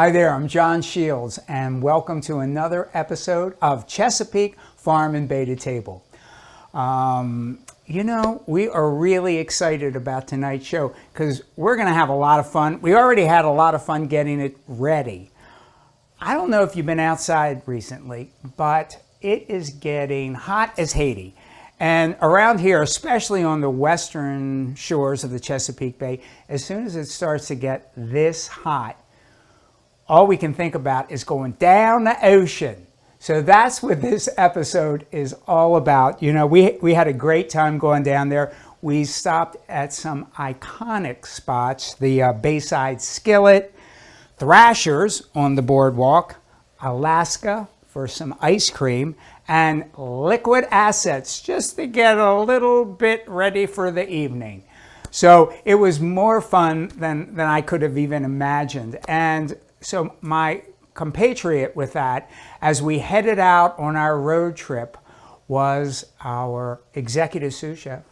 Hi there, I'm John Shields, and welcome to another episode of Chesapeake Farm and Bay to Table. We are really excited about tonight's show because we're going to have a lot of fun. We already had a lot of fun getting it ready. I don't know if you've been outside recently, but it is getting hot as Haiti. And around here, especially on the western shores of the Chesapeake Bay, as soon as it starts to get this hot, all we can think about is going down the ocean. So that's what this episode is all about. You know, we had a great time going down there. We stopped at some iconic spots, the Bayside Skillet, Thrasher's on the boardwalk, Alaska for some ice cream, and Liquid Assets just to get a little bit ready for the evening. So it was more fun than I could have even imagined. And so my compatriot with that, as we headed out on our road trip, was our executive sous chef,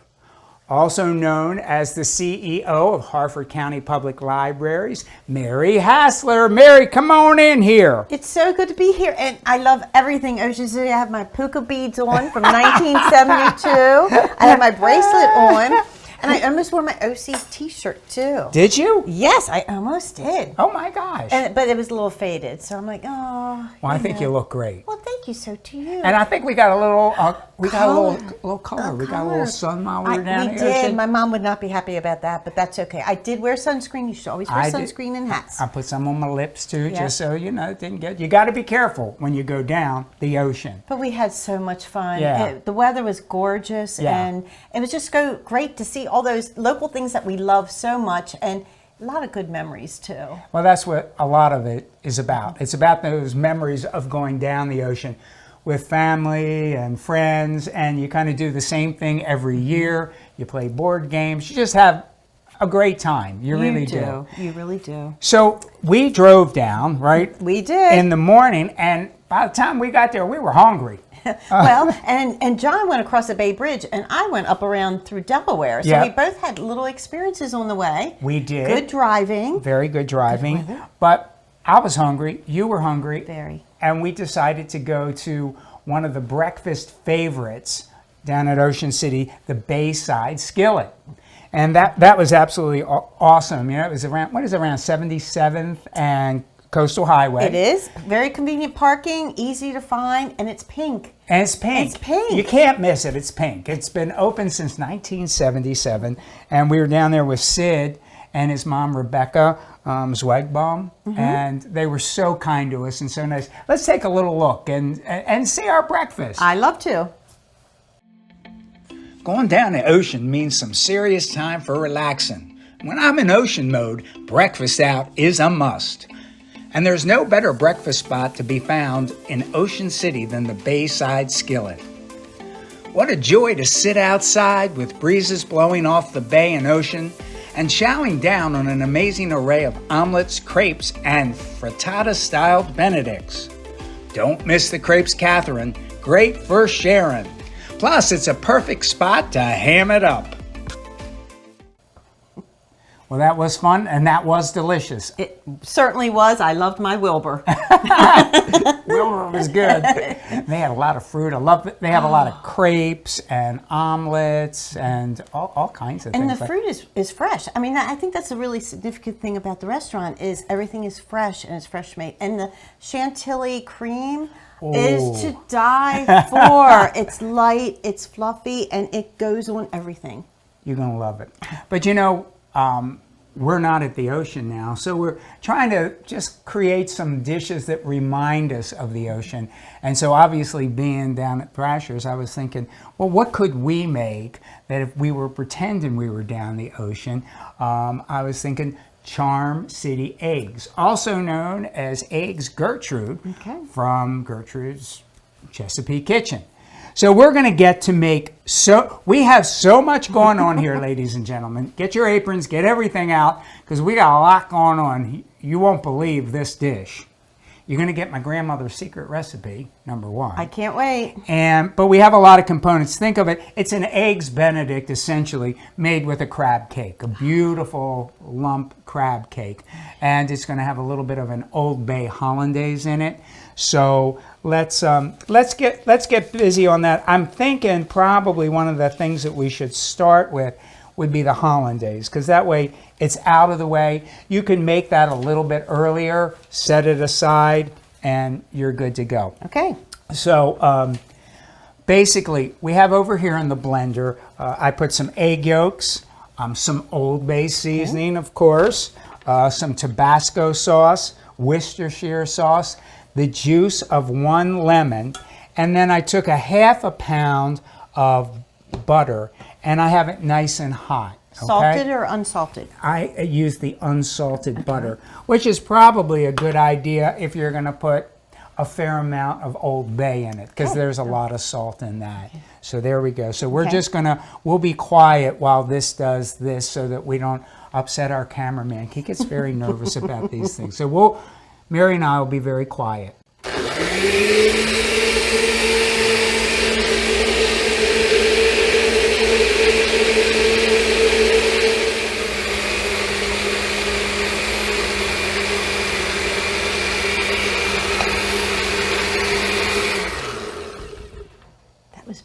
also known as the CEO of Harford County Public Libraries, Mary Hastler. Mary, come on in here. It's so good to be here, and I love everything Ocean City. I have my puka beads on from 1972. I have my bracelet on. And I almost wore my OC t-shirt too. Did you? Yes, I almost did. Oh my gosh. But it was a little faded, so I'm like, oh. Well, I think you look great. Well, thank you, so do you. And I think we got a little, color. We got a little sun while we were down here. We did. My mom would not be happy about that, but that's okay. I did wear sunscreen. You should always wear sunscreen and hats. I put some on my lips too, just so it didn't get. You got to be careful when you go down the ocean. But we had so much fun. Yeah. The weather was gorgeous, and it was just great to see all those local things that we love so much, and a lot of good memories too. Well, that's what a lot of it is about. It's about those memories of going down the ocean with family and friends, and you kind of do the same thing every year. You play board games. You just have a great time. You really do. You really do. So we drove down, right? We did. In the morning, and by the time we got there, we were hungry. Well, and John went across the Bay Bridge, and I went up around through Delaware. So we both had little experiences on the way. We did. Good driving. Very good driving. Good but I was hungry. You were hungry. Very. And we decided to go to one of the breakfast favorites down at Ocean City, the Bayside Skillet. And that was absolutely awesome. You know, it was around 77th and Coastal Highway. It is. Very convenient parking, easy to find, and it's pink. And it's pink. It's pink. You can't miss it. It's pink. It's been open since 1977, and we were down there with Sid and his mom, Rebecca Zweigbaum, and they were so kind to us and so nice. Let's take a little look and see our breakfast. I love to. Going down the ocean means some serious time for relaxing. When I'm in ocean mode, breakfast out is a must. And there's no better breakfast spot to be found in Ocean City than the Bayside Skillet. What a joy to sit outside with breezes blowing off the bay and ocean and chowing down on an amazing array of omelets, crepes, and frittata-styled Benedicts. Don't miss the crepes, Catherine. Great for sharing. Plus, it's a perfect spot to ham it up. Well, that was fun, and that was delicious. It certainly was. I loved my Wilbur. Wilbur was good. They had a lot of fruit. I love it. They have a lot of crepes and omelets and all kinds of things. And the fruit is fresh. I mean, I think that's a really significant thing about the restaurant is everything is fresh and it's fresh made. And the chantilly cream is to die for. It's light, it's fluffy, and it goes on everything. You're going to love it. But we're not at the ocean now, so we're trying to just create some dishes that remind us of the ocean. And so obviously being down at Thrasher's, I was thinking, well, what could we make that if we were pretending we were down the ocean? I was thinking Charm City eggs, also known as Eggs Gertrude, from Gertrude's Chesapeake Kitchen. So we're going to get to make, we have so much going on here, ladies and gentlemen. Get your aprons, get everything out, because we got a lot going on. You won't believe this dish. You're going to get my grandmother's secret recipe, number one. I can't wait. But we have a lot of components. Think of it, it's an eggs Benedict, essentially, made with a crab cake, a beautiful lump crab cake. And it's going to have a little bit of an Old Bay hollandaise in it. So let's get busy on that. I'm thinking probably one of the things that we should start with would be the hollandaise, because that way it's out of the way. You can make that a little bit earlier, set it aside, and you're good to go. Okay. So basically, we have over here in the blender, I put some egg yolks, some Old Bay seasoning, of course, some Tabasco sauce, Worcestershire sauce, the juice of 1 lemon, and then I took a ½ pound of butter, and I have it nice and hot. Okay? Salted or unsalted? I use the unsalted butter, which is probably a good idea if you're going to put a fair amount of Old Bay in it, because there's a lot of salt in that. So there we go. So we're just we'll be quiet while this does this so that we don't upset our cameraman. He gets very nervous about these things. So Mary and I will be very quiet.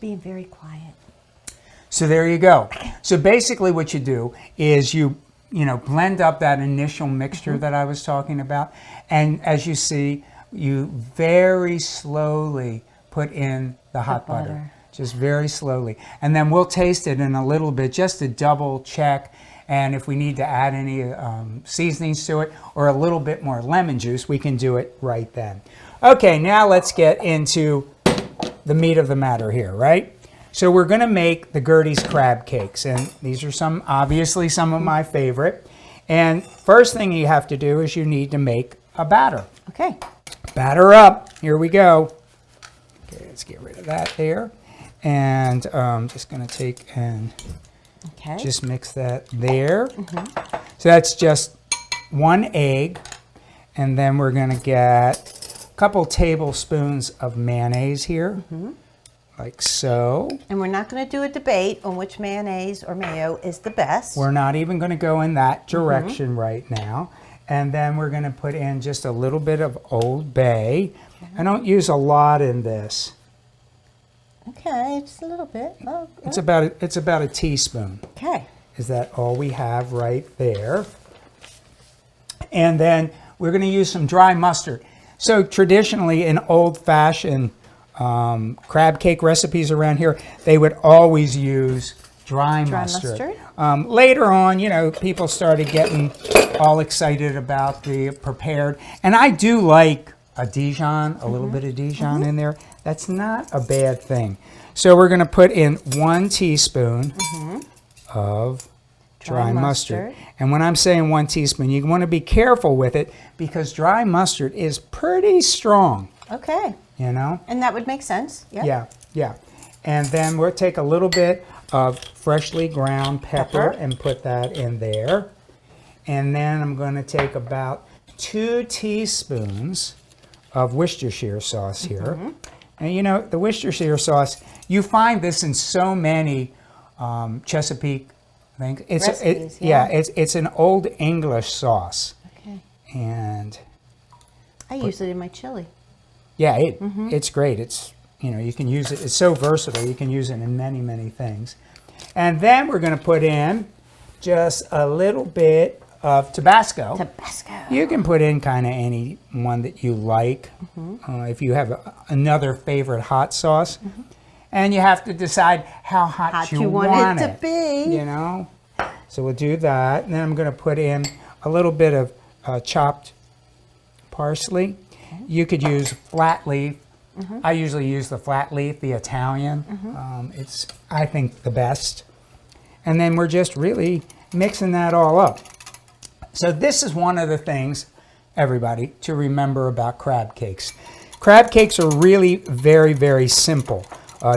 Being very quiet. So there you go. So basically what you do is you blend up that initial mixture that I was talking about, and as you see, you very slowly put in the hot butter. Just very slowly. And then we'll taste it in a little bit just to double check, and if we need to add any seasonings to it or a little bit more lemon juice, we can do it right then. Okay, now let's get into the meat of the matter here, right? So we're going to make the Gertie's crab cakes, and these are obviously some of my favorite. And first thing you have to do is you need to make a batter. Okay. Batter up. Here we go. Okay, let's get rid of that there. And I'm just going to take and just mix that there. So that's just 1 egg, and then we're going to get couple tablespoons of mayonnaise here, like so. And we're not going to do a debate on which mayonnaise or mayo is the best. We're not even going to go in that direction right now. And then we're going to put in just a little bit of Old Bay. I don't use a lot in this. Okay, just a little bit. Oh, it's about a teaspoon. Okay. Is that all we have right there? And then we're going to use some dry mustard. So traditionally in old-fashioned crab cake recipes around here, they would always use dry mustard. Later on, people started getting all excited about the prepared. And I do like a Dijon, a little bit of Dijon in there. That's not a bad thing. So we're going to put in 1 teaspoon of dry mustard. And when I'm saying 1 teaspoon, you want to be careful with it because dry mustard is pretty strong. Okay. And that would make sense. Yep. Yeah. And then we'll take a little bit of freshly ground pepper and put that in there. And then I'm going to take about 2 teaspoons of Worcestershire sauce here. And the Worcestershire sauce, you find this in so many Chesapeake things. Recipes, it's an Old English sauce. Okay. And I use it in my chili. Yeah, it's great. You can use it. It's so versatile. You can use it in many, many things. And then we're going to put in just a little bit of Tabasco. You can put in kind of any one that you like. If you have another favorite hot sauce. And you have to decide how hot you want it to be. So we'll do that. And then I'm going to put in a little bit of chopped parsley. You could use flat leaf. I usually use the flat leaf, the Italian. It's, I think, the best. And then we're just really mixing that all up. So this is one of the things, everybody, to remember about crab cakes. Crab cakes are really very, very simple.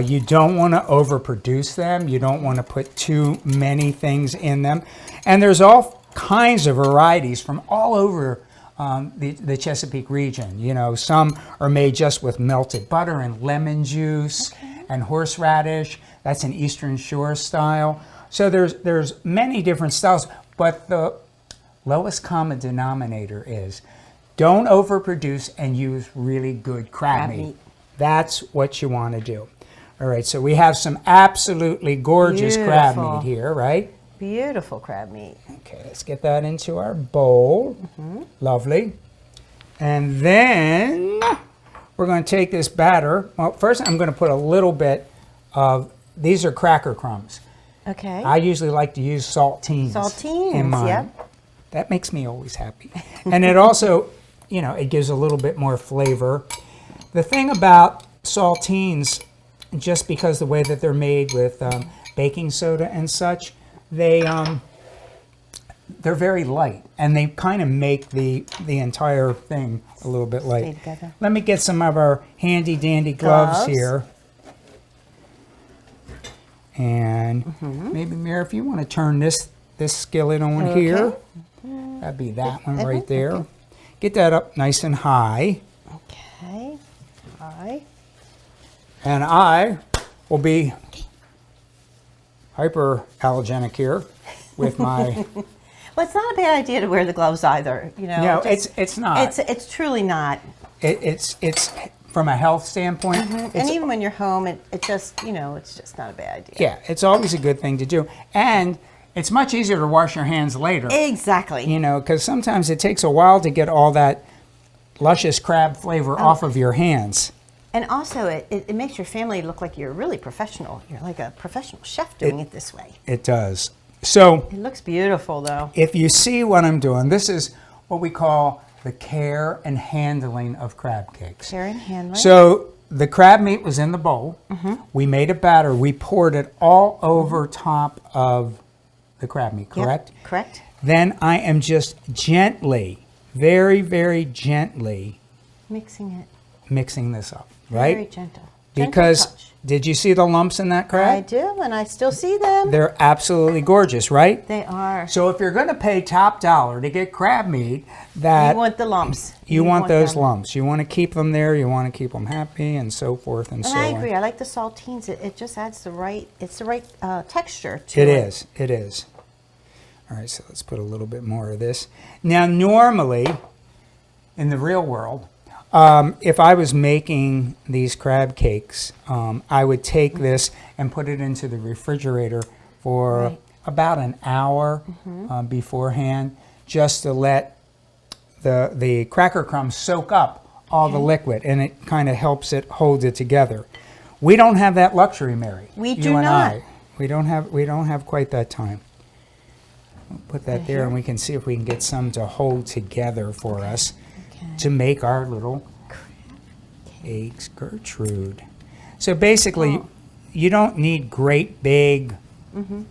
You don't want to overproduce them. You don't want to put too many things in them. And there's all kinds of varieties from all over the Chesapeake region. You know, some are made just with melted butter and lemon juice and horseradish. That's an Eastern Shore style. So there's many different styles, but the lowest common denominator is don't overproduce and use really good crab meat. That's what you want to do. All right, so we have some absolutely gorgeous crab meat here, right? Beautiful crab meat. Okay, let's get that into our bowl. Lovely. And then we're going to take this batter. Well, first I'm going to put a little bit of, these are cracker crumbs. Okay. I usually like to use saltines. In mine. Yep. That makes me always happy. And it also, you know, it gives a little bit more flavor. The thing about saltines, just because the way that they're made with baking soda and such, they're very light, and they kind of make the entire thing a little bit light. Let me get some of our handy dandy gloves here. And maybe, Mira, if you want to turn this skillet on here, that'd be that one right there. Get that up nice and high. Okay, high. And I will be hyperallergenic here with my... Well, it's not a bad idea to wear the gloves either. You know, No, it's not. It's truly not. It's from a health standpoint. And even when you're home, it just, you know, it's just not a bad idea. Yeah, it's always a good thing to do. And it's much easier to wash your hands later. Exactly. You know, because sometimes it takes a while to get all that luscious crab flavor off of your hands. And also, it makes your family look like you're really professional. You're like a professional chef doing it this way. It does. So It looks beautiful, though. if you see what I'm doing, this is what we call the care and handling of crab cakes. Care and handling. So the crab meat was in the bowl. We made a batter. We poured it all over top of the crab meat, correct? Yep, correct. Then I am just gently, very, very gently mixing this up, right? Very gentle. Because Gentle touch. did you see the lumps in that crab? I do, and I still see them. They're absolutely gorgeous, right? They are. So if you're going to pay top dollar to get crab meat, that You want the lumps. you want those them. lumps. You want to keep them there. You want to keep them happy, and so forth and so on. And I agree. I like the saltines. It just adds the right. It's the right texture to It it. is. It is. All right, so let's put a little bit more of this. Now, normally, in the real world, if I was making these crab cakes, I would take this and put it into the refrigerator for about an hour beforehand, just to let the cracker crumbs soak up all the liquid, and it kind of helps it, holds it together. We don't have that luxury, Mary. We you do and not. I. We don't have quite that time. We'll put that there, and we can see if we can get some to hold together for us to make our little cakes, Gertrude. So basically, you don't need great big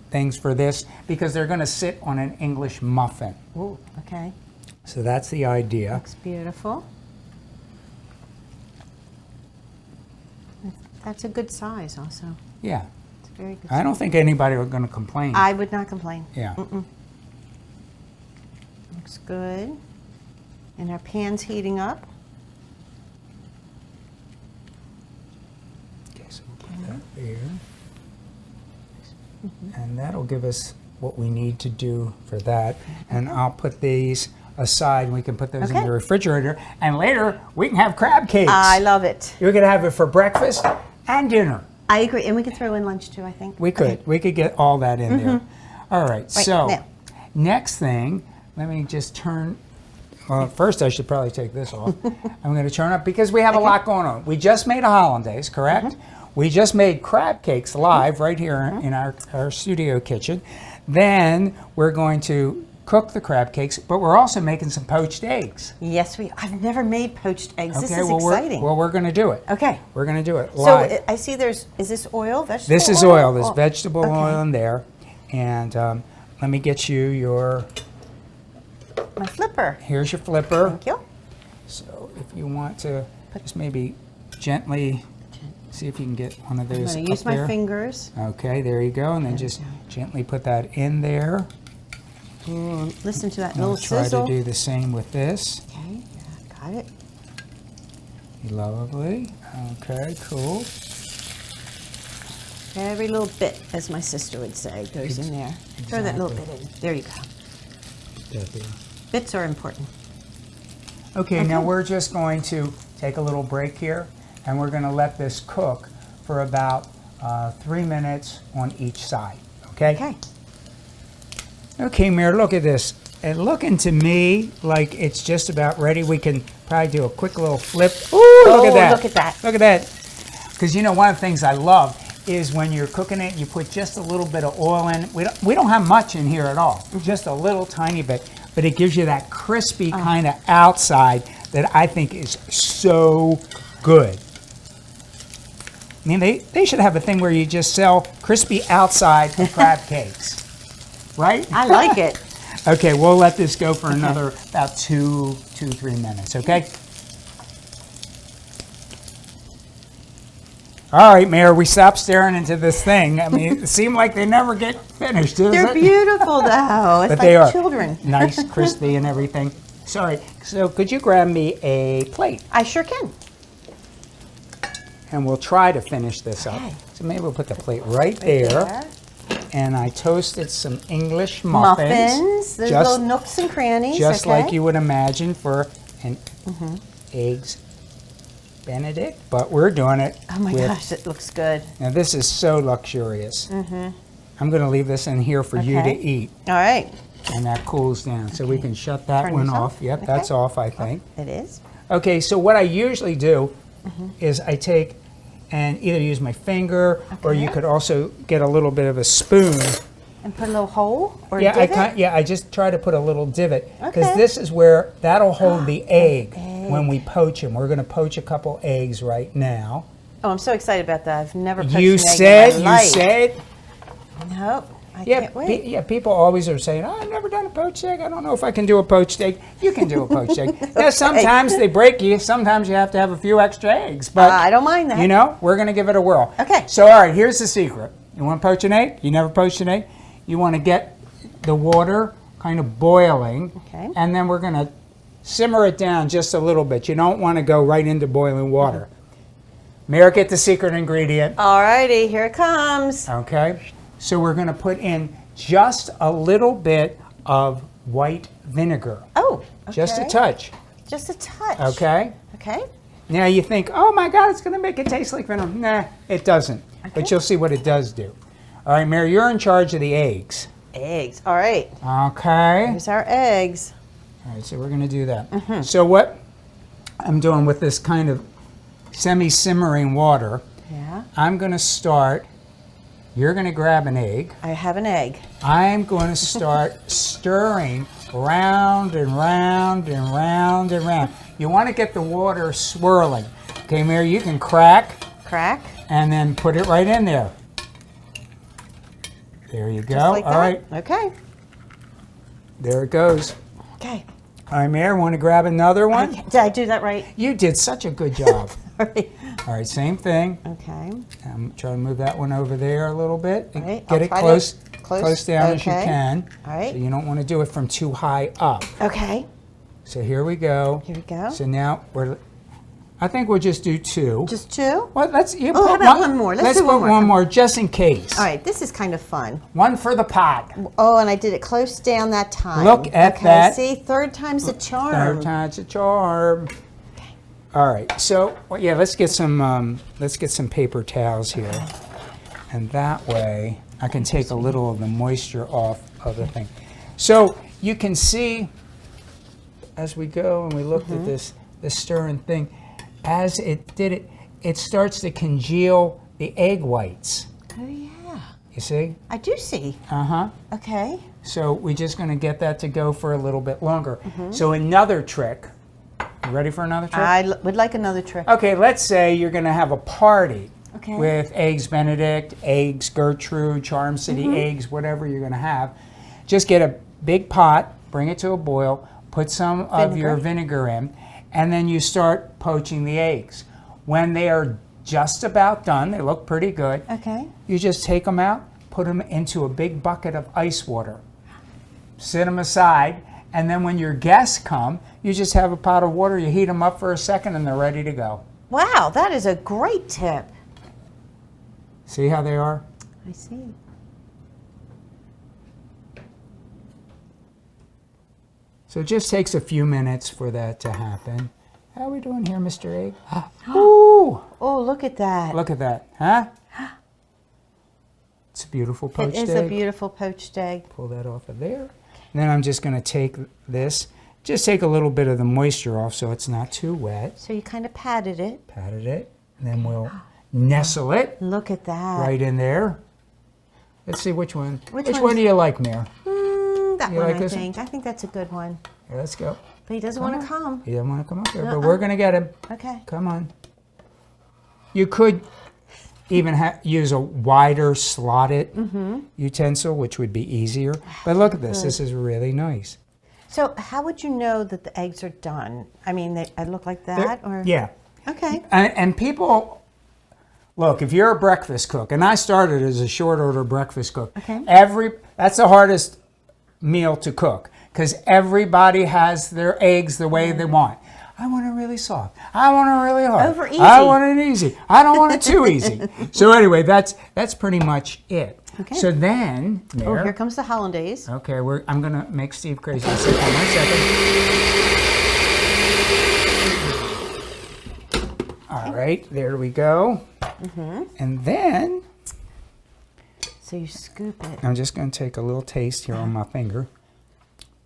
things for this because they're going to sit on an English muffin. Ooh, okay. So that's the idea. Looks beautiful. That's a good size, also. Yeah. It's a very good. I don't think anybody is going to complain. I would not complain. Yeah. Looks good. And our pan's heating up. Okay, so we'll put that there. And that'll give us what we need to do for that. And I'll put these aside. We can put those in the refrigerator. And later, we can have crab cakes. I love it. You're going to have it for breakfast and dinner. I agree. And we can throw in lunch, too, I think. We could. We could get all that in there. All right. So, now. next thing, let me just turn... first, I should probably take this off. I'm going to turn up because we have a lot going on. We just made a hollandaise, correct? We just made crab cakes live right here in our studio kitchen. Then we're going to cook the crab cakes, but we're also making some poached eggs. Yes, I've never made poached eggs. This is well, exciting. We're going to do it. Okay. We're going to do it live. So I see is this oil, vegetable This is oil? oil. There's vegetable oil in there. And let me get you your... My flipper. Here's your flipper. Thank you. So if you want to just maybe gently see if you can get one of those I'm going up to use there. my fingers. Okay, there you go. And then just gently put that in there. Ooh, listen to that We'll little try sizzle. to do the same with this. Okay. Got it. Lovely. Okay, cool. Every little bit, as my sister would say, goes in there. Throw that little bit in. There you go. Bits are important. Okay, now we're just going to take a little break here, and we're going to let this cook for about 3 minutes on each side. Okay? Okay. Okay, Mary, look at this. It's looking to me like it's just about ready. We can probably do a quick little flip. Ooh, look at that. Look at that. Look at that. Because you know, one of the things I love is when you're cooking it, you put just a little bit of oil in. We don't have much in here at all, just a little tiny bit, but it gives you that crispy kind of outside that I think is so good. I mean, they should have a thing where you just sell crispy outside of crab cakes, right? I like it. Okay, we'll let this go for another about 3 minutes, okay? All right, Mayor, we stopped staring into this thing. I mean, it seemed like they never get finished, doesn't They're it? beautiful, though. It's But like they are children. nice, crispy, and everything. Sorry, so could you grab me a plate? I sure can. And we'll try to finish this up. Okay. So maybe we'll put the plate right there. And I toasted some English Muffins. There's just, little nooks and crannies. just okay. like you would imagine for an eggs Benedict, but we're doing it. Oh my with, gosh, it looks good. Now this is so luxurious. I'm going to leave this in here for you to eat. All right. And that cools down. So we can shut that Turn one this off. off? Yep, Okay. that's off, I think. It is. Okay, so what I usually do is I take and either use my finger or you could also get a little bit of a spoon. And put a little hole or Yeah, divot? I just try to put a little divot because Okay. this is where that'll hold the egg when we poach them. We're going to poach a couple eggs right now. Oh, I'm so excited about that. I've never poached You an egg said, in my life. Nope. I Yeah, can't wait. yeah. People always are saying, "Oh, I've never done a poached egg. I don't know if I can do a poached egg." You can do a poached egg. Now, sometimes they break you. Sometimes you have to have a few extra eggs. But I don't mind that. You know, we're going to give it a whirl. Okay. So, all right, here's the secret. You want to poach an egg? You never poached an egg? You want to get the water kind of boiling. Okay. And then we're going to simmer it down just a little bit. You don't want to go right into boiling water. Mary, get the secret ingredient. All righty, here it comes. Okay. So we're going to put in just a little bit of white vinegar. Oh, okay. Just a touch. Just a touch. Okay. Okay. Now you think, oh my God, it's going to make it taste like vinegar. Nah, it doesn't. But you'll see what it does do. All right, Mary, you're in charge of the eggs. Eggs. All right. Okay. Here's our eggs. All right, so we're going to do that. So what I'm doing with this kind of semi-simmering water, Yeah. I'm going to start. You're going to grab an egg. I have an egg. I'm going to start stirring round and round and round and round. You want to get the water swirling. Okay, Mary, you can crack Crack. and then put it right in there. There you go. Just like All that. right, Okay. there it goes. Okay. All right, Mary, want to grab another one? Did I do that right? You did such a good job. All right. All right, same thing. Okay. I'm trying to move that one over there a little bit. All right, Get I'll it try to- close down as you okay. can. All right. So you don't want to do it from too high up. Okay. So here we go. Here we go. So now I think we'll just do two. Just two? Well, let's. You Oh, put how about one more? Let's do put one more. one more just in case. All right. This is kind of fun. One for the pot. Oh, and I did it close down that time. Look at okay, that. See, third time's a charm. Third time's a charm. All right. So yeah, let's get some paper towels here, and that way I can take a little of the moisture off of the thing. So you can see as we go and we looked at this stirring thing, as it did it, it starts to congeal the egg whites. Oh, yeah. You see? I do see. Uh-huh. Okay. So we're just going to get that to go for a little bit longer. So another trick. You ready for another trick? I would like another trick. Okay, let's say you're going to have a party Okay. with eggs Benedict, eggs Gertrude, Charm City eggs, whatever you're going to have. Just get a big pot, bring it to a boil, put some of your vinegar in, and then you start poaching the eggs. When they are just about done, they look pretty good, Okay. you just take them out, put them into a big bucket of ice water, sit them aside, and then when your guests come, You just have a pot of water, you heat them up for a second, and they're ready to go. Wow, that is a great tip. See how they are? I see. So it just takes a few minutes for that to happen. How are we doing here, Mr. Egg? Ooh! Oh, look at that. Look at that, huh? It's a beautiful poached egg. It is a beautiful poached egg. Pull that off of there. And then I'm just going to take this, just take a little bit of the moisture off so it's not too wet. So you kind of patted it. Patted it. And then we'll nestle it Look at that. right in there. Let's see which one. Which one's- one do you like, Mare? That You one, like I this think. I think that's a good one. Here, let's go. But he doesn't want to come. He doesn't want to come up there, but we're going to get him. Okay. Come on. You could even use a wider slotted utensil, which would be easier. But look at this. This is really nice. So how would you know that the eggs are done? I mean, they look like that? Or Yeah. Okay. And people, look, if you're a breakfast cook, and I started as a short order breakfast cook, Okay. that's the hardest meal to cook because everybody has their eggs the way they want. I want it really soft. I want it really hard. Over easy. I want it easy. I don't want it too easy. So anyway, that's pretty much it. Okay. So then, Oh, there. here comes the hollandaise. Okay, I'm gonna make Steve crazy. Sit down 1 second. All right, there we go. And then So you scoop it. I'm just gonna take a little taste here on my finger.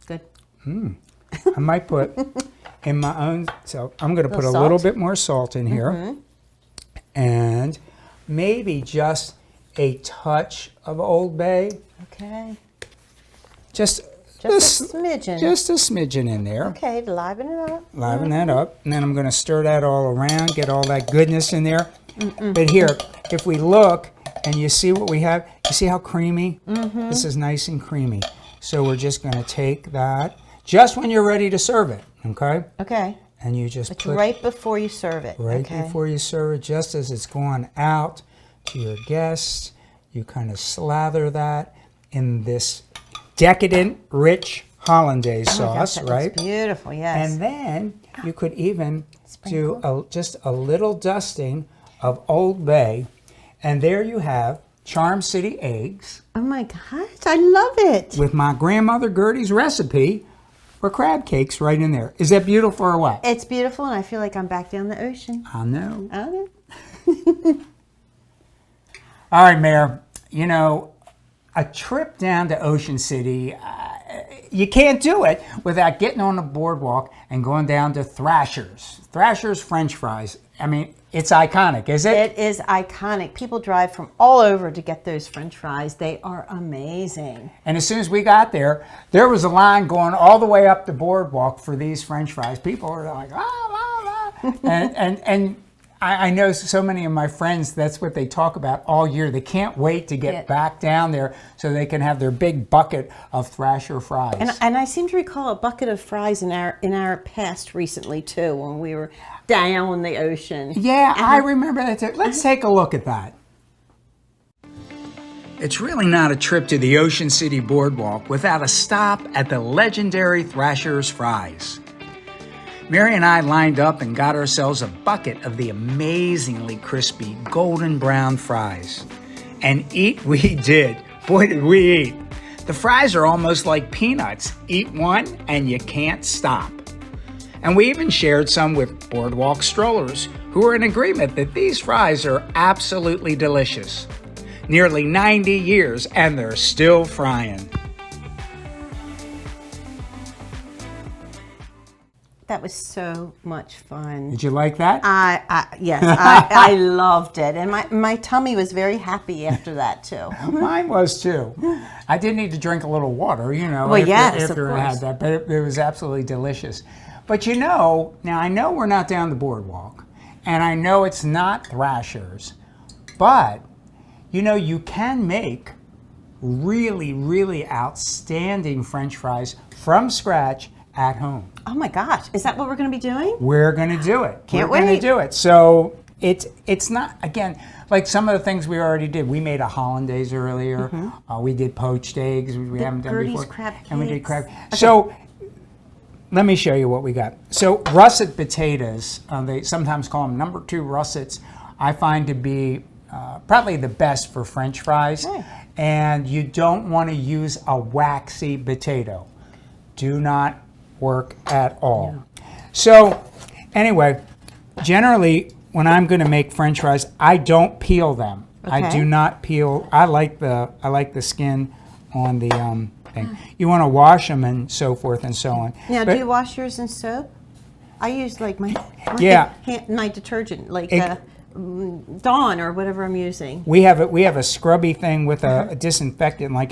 Good. I might put in my own, so I'm gonna put a Little little salt? bit more salt in here. And maybe just a touch of Old Bay. Okay. Just Just a smidgen. Just a smidgen in there. Okay, liven it up. Liven that up, and then I'm going to stir that all around, get all that goodness in there. But here, if we look and you see what we have, you see how creamy? This is nice and creamy. So we're just going to take that just when you're ready to serve it, okay? Okay. And you just It's put right before you serve it. right Okay. before you serve it, just as it's going out to your guests, you kind of slather that in this decadent, rich hollandaise Oh my gosh, sauce, that right? looks beautiful, yes. And then you could even Sprinkle. do just a little dusting of Old Bay. And there you have Charm City eggs Oh my gosh, I love it. with my grandmother Gertie's recipe for crab cakes right in there. Is that beautiful or what? It's beautiful, and I feel like I'm back down the ocean. I know. Okay. All right, Mayor. You know, a trip down to Ocean City, you can't do it without getting on the boardwalk and going down to Thrasher's. Thrasher's French fries. I mean, it's iconic, is it? It is iconic. People drive from all over to get those French fries. They are amazing. And as soon as we got there, there was a line going all the way up the boardwalk for these French fries. People were like, and I know so many of my friends, that's what they talk about all year. They can't wait to get back down there so they can have their big bucket of Thrasher fries. And I seem to recall a bucket of fries in our past recently too, when we were down in the ocean. Yeah, I remember that too. Let's take a look at that. It's really not a trip to the Ocean City Boardwalk without a stop at the legendary Thrasher's Fries. Mary and I lined up and got ourselves a bucket of the amazingly crispy golden brown fries. And eat we did. Boy, did we eat. The fries are almost like peanuts. Eat one and you can't stop. And we even shared some with boardwalk strollers who were in agreement that these fries are absolutely delicious. Nearly 90 years and they're still frying. That was so much fun. Did you like that? Yes, I loved it. And my tummy was very happy after that too. Mine was too. I did need to drink a little water, you know, Well, yes, after of I had course. that, but it was absolutely delicious. But you know, now I know we're not down the boardwalk, and I know it's not Thrasher's, but you know, you can make really, really outstanding French fries from scratch at home. Oh my gosh, is that what we're going to be doing? We're going to do it. Can't We're going wait. to do it. So it's not, again, like some of the things we already did. We made a hollandaise earlier. We did poached eggs. We haven't done Gertie's before. crab And we did cakes. crab. So let me show you what we got. So russet potatoes, they sometimes call them number 2 russets, I find to be probably the best for French fries. Okay. And you don't want to use a waxy potato. Do not work at all. Yeah. So anyway, generally when I'm going to make French fries, I don't peel them. Okay. I do not peel. I like the skin on the thing. You want to wash them and so forth and so on. Now, do you wash yours in soap? I use like my detergent, like Dawn or whatever I'm using. We have a scrubby thing with a disinfectant, like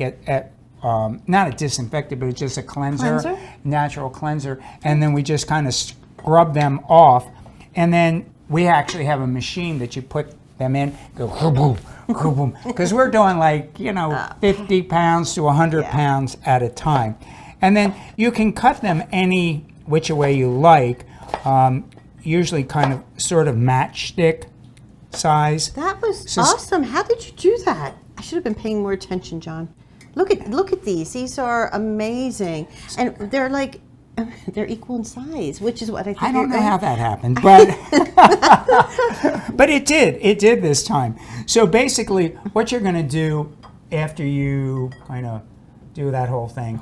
not a disinfectant, but it's just a cleanser, natural cleanser, and then we just kind of scrub them off, and then we actually have a machine that you put them in, go boom, boom, because we're doing like 50 pounds to 100 pounds at a time, and then you can cut them any which way you like, usually kind of sort of matchstick size. That was awesome. How did you do that? I should have been paying more attention, John. Look at these. These are amazing, and they're like they're equal in size, which is what I think. I don't know how that happened, but but it did this time. So basically, what you're going to do after you kind of do that whole thing,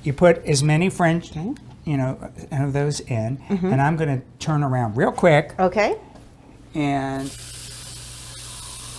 you put as many French, of those in, and I'm going to turn around real quick. Okay. And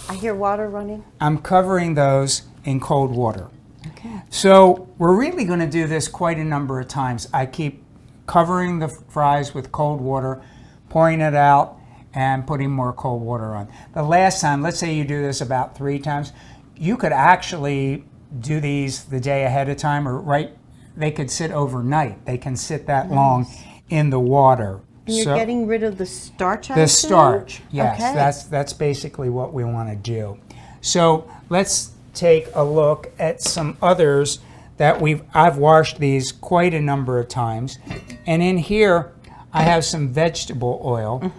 I hear water running. I'm covering those in cold water. Okay. So we're really going to do this quite a number of times. I keep covering the fries with cold water, pouring it out, and putting more cold water on. The last time, let's say you do this about 3 times, you could actually do these the day ahead of time, or they could sit overnight. They can sit that long in the water. And you're getting rid of the starch, I The assume? starch, yes. Okay. That's basically what we want to do. So let's take a look at some others that I've washed these quite a number of times. And in here, I have some vegetable oil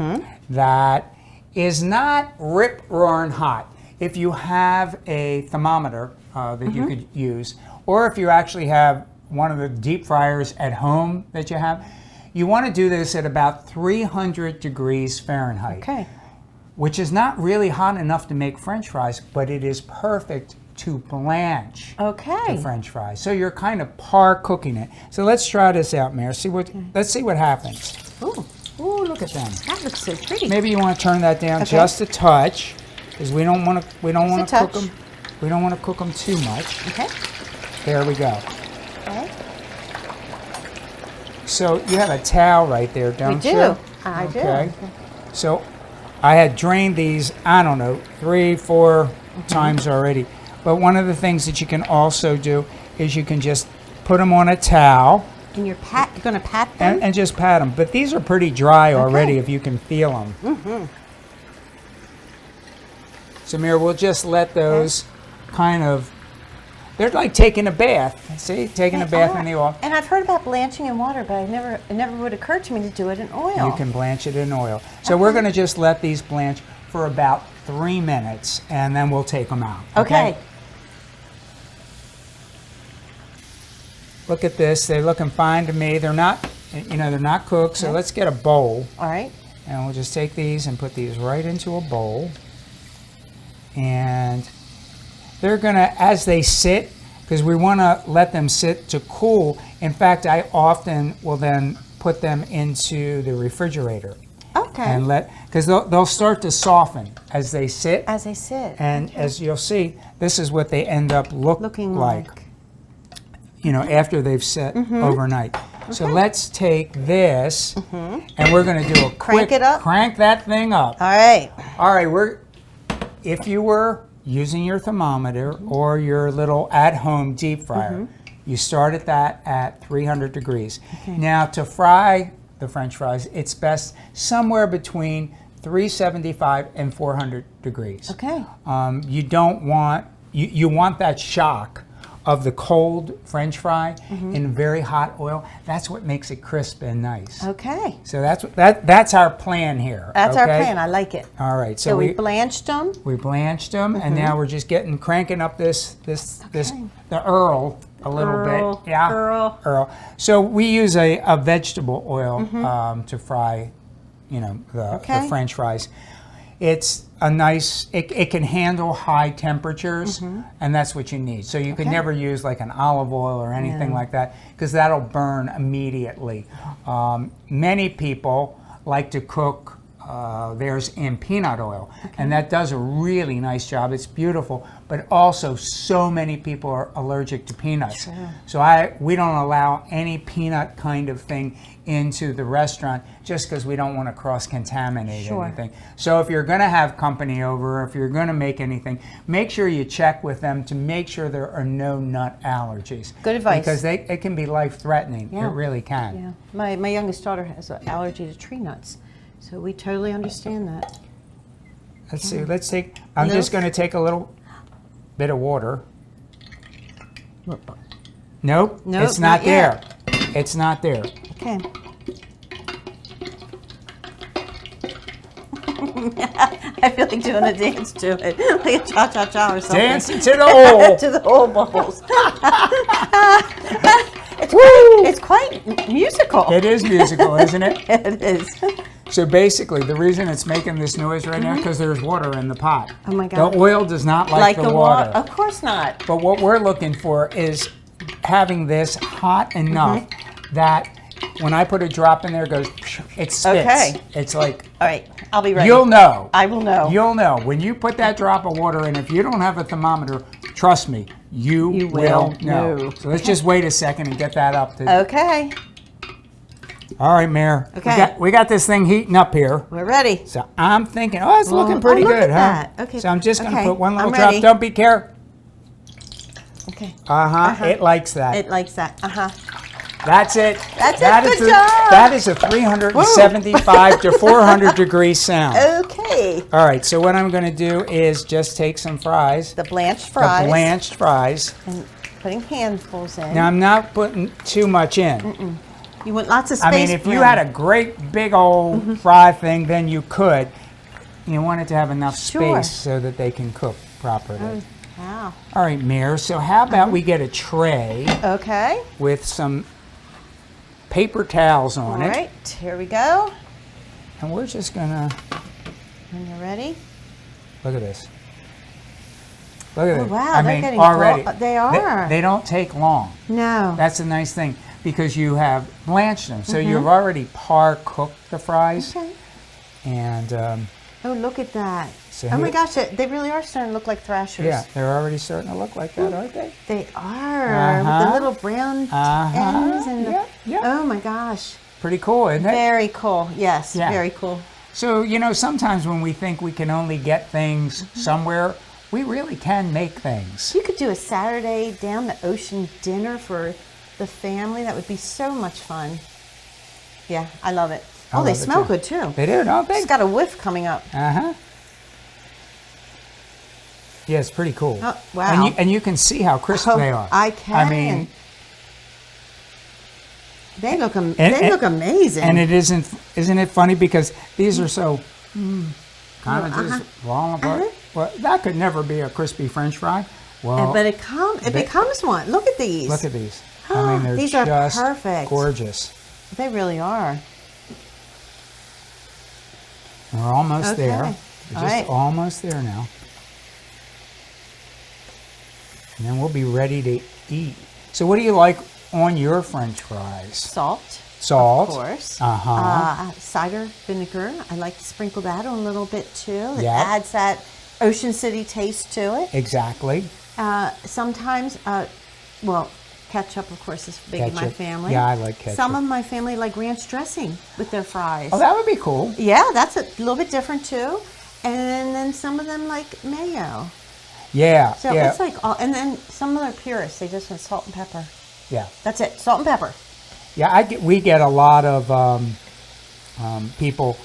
that is not rip-roaring hot. If you have a thermometer that you could use, or if you actually have one of the deep fryers at home that you have, you want to do this at about 300 degrees Fahrenheit, okay, which is not really hot enough to make French fries, but it is perfect to blanch the French fries. So you're kind of par cooking it. So let's try this out, Mary. Let's see what happens. Ooh, look at them. That looks so pretty. Maybe you want to turn that down just a touch, because we don't want to cook them. We don't want to cook them too much. Okay. There we go. Okay. So you have a towel right there, don't you? We do. I do. Okay. So I had drained these, I don't know, 3-4 times already. But one of the things that you can also do is you can just put them on a towel. And you're going to pat them? And just pat them. But these are pretty dry already, if you can feel them. So Mira, we'll just let those kind of, they're like taking a bath. See, taking a bath in the oil. And I've heard about blanching in water, but it never would occur to me to do it in oil. You can blanch it in oil. So we're going to just let these blanch for about 3 minutes, and then we'll take them out. Okay. Look at this. They're looking fine to me. They're not, they're not cooked. So let's get a bowl. All right. And we'll just take these and put these right into a bowl. And they're going to, as they sit, because we want to let them sit to cool. In fact, I often will then put them into the refrigerator. Okay. And because they'll start to soften as they sit. As they sit. And as you'll see, this is what they end up looking like. After they've set overnight. So let's take this, and we're going to do a quick crank that thing up. All right. All right. If you were using your thermometer or your little at-home deep fryer, you start at 300 degrees. Now, to fry the French fries, it's best somewhere between 375 and 400 degrees. Okay. You don't want you want that shock of the cold French fry in very hot oil. That's what makes it crisp and nice. Okay. So that's our plan here. That's our plan. I like it. All right. So we blanched them. We blanched them, and now we're just cranking up the Earl a little Earl, bit. Yeah, Earl. So we use a vegetable oil to fry, the French fries. It's a nice, it can handle high temperatures, and that's what you need. So you can never use like an olive oil or anything like that, because that'll burn immediately. Many people like to cook theirs in peanut oil, and that does a really nice job. It's beautiful, but also so many people are allergic to peanuts. Sure. So we don't allow any peanut kind of thing into the restaurant, just because we don't want to cross-contaminate anything. So if you're going to have company over, if you're going to make anything, make sure you check with them to make sure there are no nut allergies. Good advice. Because it can be life-threatening. Yeah. It really can. Yeah. My youngest daughter has an allergy to tree nuts, so we totally understand that. Let's see. I'm just going to take a little bit of water. Nope, it's not there. It's not there. Okay. I feel like doing a dance to it, like a cha-cha-cha or something. Dancing to the hole. To the old bubbles. It's quite musical. It is musical, isn't it? It is. So basically, the reason it's making this noise right now, because there's water in the pot. Oh my God. The oil does not like the water. Of course not. But what we're looking for is having this hot enough that when I put a drop in there, it goes, it spits. Okay. It's like, All right, I'll be ready. you'll know. I will know. You'll know. When you put that drop of water in, if you don't have a thermometer, trust me, you will know. So let's just wait a second and get that up to. Okay. All right, Mayor. Okay. We got this thing heating up here. We're ready. So I'm thinking, it's looking pretty look good, at huh? that. Okay. So I'm just going to Okay, put one little I'm drop. ready. Don't be careful. Okay. It likes that. It likes that. That's it. That's That it. is Good job. That is a 375 to 400 degree sound. Okay. All right, so what I'm going to do is just take some fries. The blanched fries. The blanched fries. And putting handfuls in. Now, I'm not putting too much in. You want lots of space. I mean, if you had a great big old fry thing, then you could. You want it to have enough space so that they can cook properly. Oh, wow. All right, Mayor, so how about we get a tray Okay. with some paper towels on All it. right. Here we go. And we're just going to, When you're ready. look at this. Look at Oh, it. wow. I They're mean, getting already. They are. They don't take long. No. That's a nice thing because you have blanched them. So you've already par-cooked the fries. Okay. And Oh, look at that. So oh my here- gosh, they really are starting to look like Thrashers. yeah, they're already starting to look like that, aren't they? They are. With the little brown ends and the, Yeah. oh my gosh. Pretty cool, isn't it? Very cool. Yes, Yeah. very cool. So, sometimes when we think we can only get things somewhere, we really can make things. You could do a Saturday down the ocean dinner for the family. That would be so much fun. Yeah, I love it. I Oh, they love it, smell too. good too. They do, don't they? It's got a whiff coming up. Uh-huh. Yeah, it's pretty cool. Oh, wow. And you can see how crisp Oh, they are. I can. I mean, They look and- look amazing. and isn't it funny because these are so kind of just falling apart. Well, that could never be a crispy French fry. Well, but it becomes one. Look at these. look at these. I mean, they're These are just perfect. gorgeous. They really are. We're almost Okay. there. All We're just right. almost there now. And then we'll be ready to eat. So what do you like on your French fries? Salt. Salt. Of course. Uh-huh. Cider vinegar. I like to sprinkle that on a little bit too. It Yeah. adds that Ocean City taste to it. Exactly. Sometimes, ketchup, of course, is big in my Ketchup. family. Yeah, I like ketchup. Some of my family like ranch dressing with their fries. Oh, that would be cool. Yeah, that's a little bit different too. And then some of them like mayo. Yeah. So yeah. it's like all, and then some of the purists, they just want salt and pepper. Yeah. That's it, salt and pepper. Yeah, we get a lot of people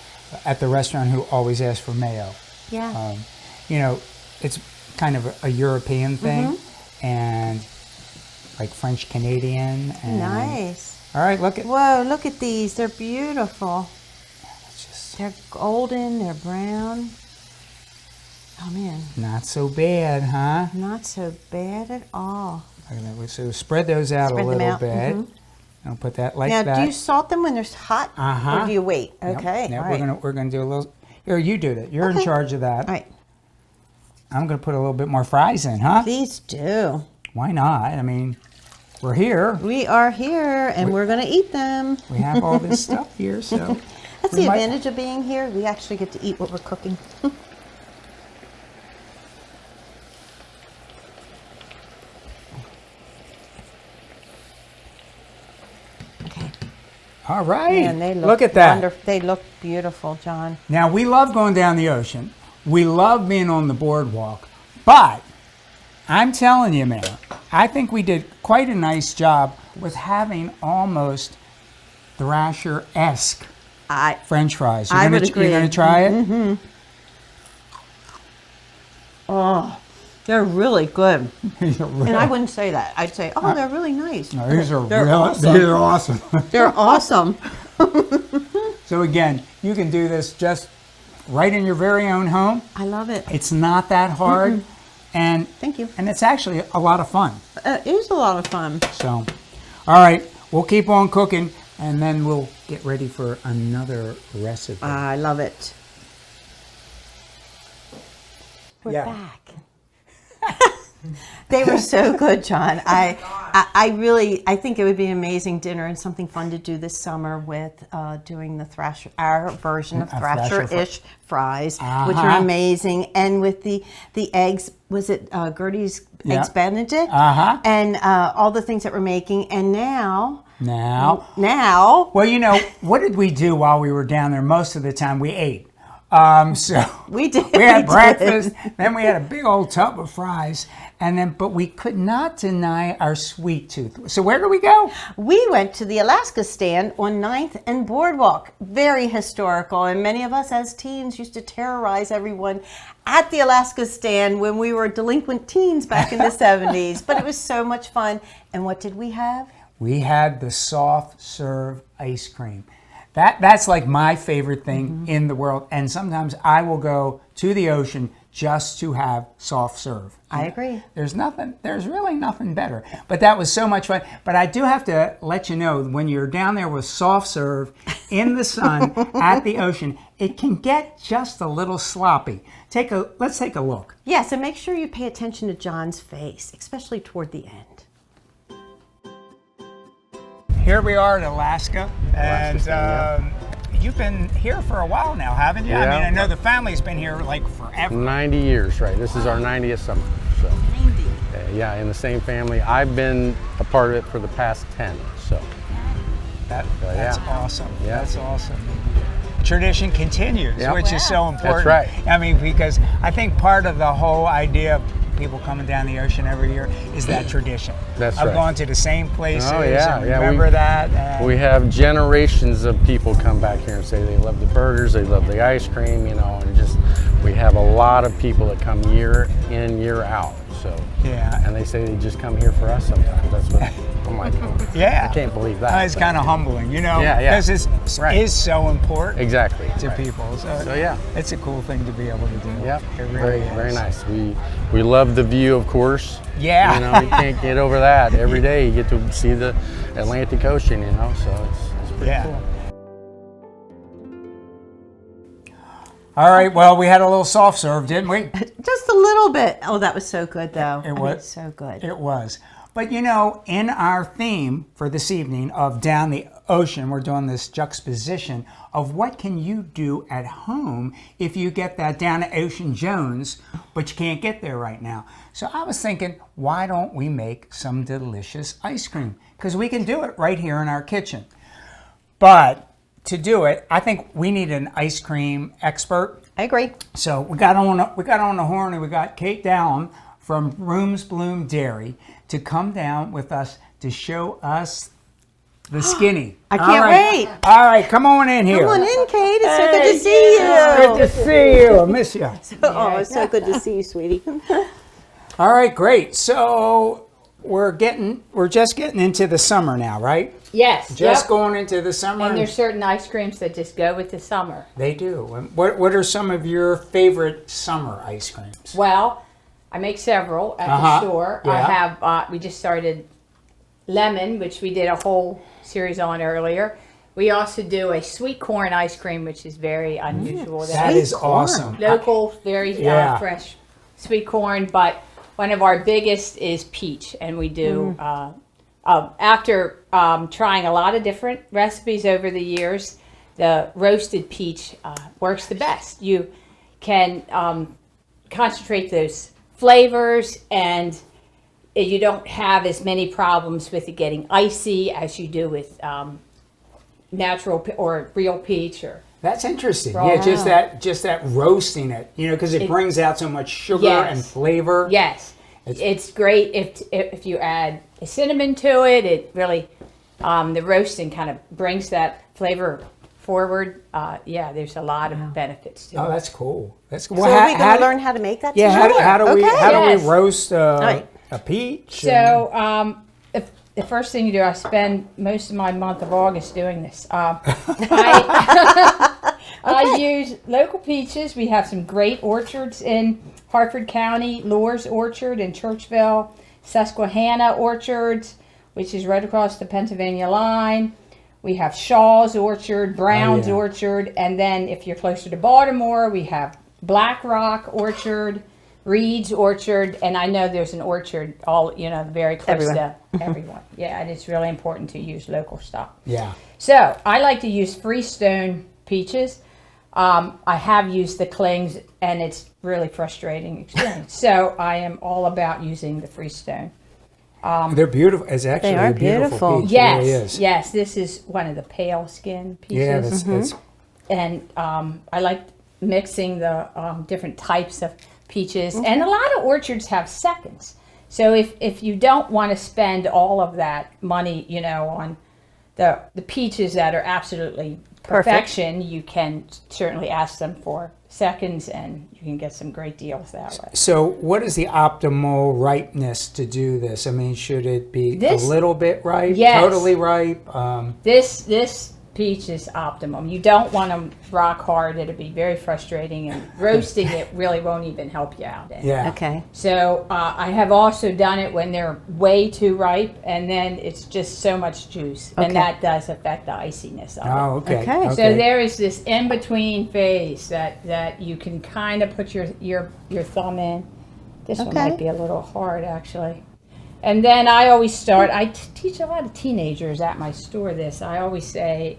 at the restaurant who always ask for mayo. Yeah. It's kind of a European thing, and like French Canadian. And, Nice. All right, look at. Whoa, look at these. They're beautiful. It's just They're golden, they're brown. Oh man, not so bad, huh? not so bad at all. So spread those out Spread a them little out. bit. I'll put that like Now, that. do you salt them when they're hot, or do you wait? Yep. Okay, Yep. all right. We're gonna do a little. Here, you do that. You're in Okay. charge of that. All right, I'm gonna put a little bit more fries in, huh? please do. Why not? I mean, we're here. We are here, and we're going to eat them. We have all this stuff here, so. That's we the might- advantage of being here. We actually get to eat what we're cooking. Okay. All right. And they look at that. wonderful. They look beautiful, John. Now, we love going down the ocean. We love being on the boardwalk. But I'm telling you, man, I think we did quite a nice job with having almost Thrasher-esque French fries. I would agree. You're going to try it? Mm-hmm. Oh, they're really good. And I wouldn't say that. I'd say, oh, they're really nice. No, these are They're real, awesome. These are awesome. They're awesome. So again, you can do this just right in your very own home. I love it. It's not that hard. And Thank you. And it's actually a lot of fun. It is a lot of fun. So, all right, we'll keep on cooking, and then we'll get ready for another recipe. I love it. We're Yeah. back. They were so good, John. I really think it would be an amazing dinner and something fun to do this summer with doing the Thrasher, our version of Thrasher-ish fries, which are amazing, and with the eggs. Was it Gertie's eggs Benedict? And all the things that we're making, and now. Well, you know, what did we do while we were down there? Most of the time we ate. So we did. We had breakfast, then we had a big old tub of fries, and then but we could not deny our sweet tooth. So where did we go? We went to the Alaska stand on 9th and Boardwalk. Very historical, and many of us as teens used to terrorize everyone at the Alaska stand when we were delinquent teens back in the 70s. But it was so much fun. And what did we have? We had the soft serve ice cream. That's like my favorite thing in the world. And sometimes I will go to the ocean just to have soft serve. I agree. There's really nothing better. But that was so much fun. But I do have to let you know, when you're down there with soft serve in the sun at the ocean, it can get just a little sloppy. Let's take a look. Yes, and make sure you pay attention to John's face, especially toward the end. Here we are in Alaska, and you've been here for a while now, haven't you? Yeah. I mean, I know the family's been here like forever. 90 years, right? This is our 90th summer. So, 90. yeah, in the same family. I've been a part of it for the past 10. So, That's awesome. Yeah. That's awesome. Tradition continues, Yep. which is so important. That's right. I mean, because I think part of the whole idea of people coming down the ocean every year is that tradition. That's I've right. gone to the same places Oh, yeah, and yeah, remember that. And we have generations of people come back here and say they love the burgers, they love the ice cream, you know, and just we have a lot of people that come year in, year out. So, yeah. and they say they just come here for us sometimes. That's what I'm like. Yeah. I can't believe that. It's kind of humbling, you know, Yeah, yeah. because it Right. is so important Exactly. to right. people. So yeah. It's a cool thing to be able to do. Yep. It really Very is. nice. We love the view, of course. Yeah. You know, you can't get over that. Every day you get to see the Atlantic Ocean, you know, so it's pretty cool. All right, well, we had a little soft serve, didn't we? Just a little bit. Oh, that was so good, though. It was so good. It was. But you know, in our theme for this evening of Down the Ocean, we're doing this juxtaposition of what can you do at home if you get that Down the Ocean Jones, but you can't get there right now. So I was thinking, why don't we make some delicious ice cream? Because we can do it right here in our kitchen. But to do it, I think we need an ice cream expert. I agree. So we got on the horn, and we got Kate Dallam from Bloom Dairy to come down with us to show us the skinny. I can't wait. All right, come on in here. Come on in, Kate. It's so good to see you. Good to see you. I miss you. Oh, it's so good to see you, sweetie. All right, great. So we're just getting into the summer now, right? Yes. Just going into the summer. And there's certain ice creams that just go with the summer. They do. And what are some of your favorite summer ice creams? Well, I make several at the Uh-huh. store. Yeah. I have, we just started lemon, which we did a whole series on earlier. We also do a sweet corn ice cream, which is very unusual. That is awesome. Local, very Yeah. fresh sweet corn, but one of our biggest is peach, and we do after trying a lot of different recipes over the years, the roasted peach works the best. You can concentrate those flavors, and you don't have as many problems with it getting icy as you do with natural or real peach or. That's interesting. Wow. Yeah, just that roasting it, because it brings out so much sugar Yes. and flavor. Yes, it's great if you add cinnamon to it. It really the roasting kind of brings that flavor forward. There's a lot of benefits to Oh, it. that's cool. That's cool. So are we going to learn how to make that? Yeah, today? how do Yes. we roast right. a peach? So the first thing you do, I spend most of my month of August doing this. I use local peaches. We have some great orchards in Harford County, Lohr's Orchard in Churchville, Susquehanna Orchards, which is right across the Pennsylvania line. We have Shaw's Orchard, Brown's yeah. Orchard, and then if you're closer to Baltimore, we have Black Rock Orchard, Reed's Orchard, and I know there's an orchard all, very close Everywhere. to everyone. Yeah, and it's really important to use local stuff. Yeah. So I like to use Freestone peaches. I have used the clings, and it's really frustrating experience. So I am all about using the Freestone. They're beautiful. It's actually are a beautiful beautiful. peach. Yes, It really is. yes. This is one of the pale skin peaches. Yeah, that's And I like mixing the different types of peaches. And a lot of orchards have seconds. So if you don't want to spend all of that money, on the peaches that are absolutely perfection, you can certainly ask them for seconds, and you can get some great deals that way. So what is the optimal ripeness to do this? I mean, should it be a little bit ripe, Yes. totally ripe? This peach is optimum. You don't want them rock hard. It'll be very frustrating, and roasting it really won't even help you out. Yeah. Okay. So I have also done it when they're way too ripe, and then it's just so much juice, and that does affect the iciness of it. Oh, okay. Okay. So there is this in-between phase that you can kind of put your thumb in. This one Okay. might be a little hard, actually. And then I always start, I teach a lot of teenagers at my store this. I always say,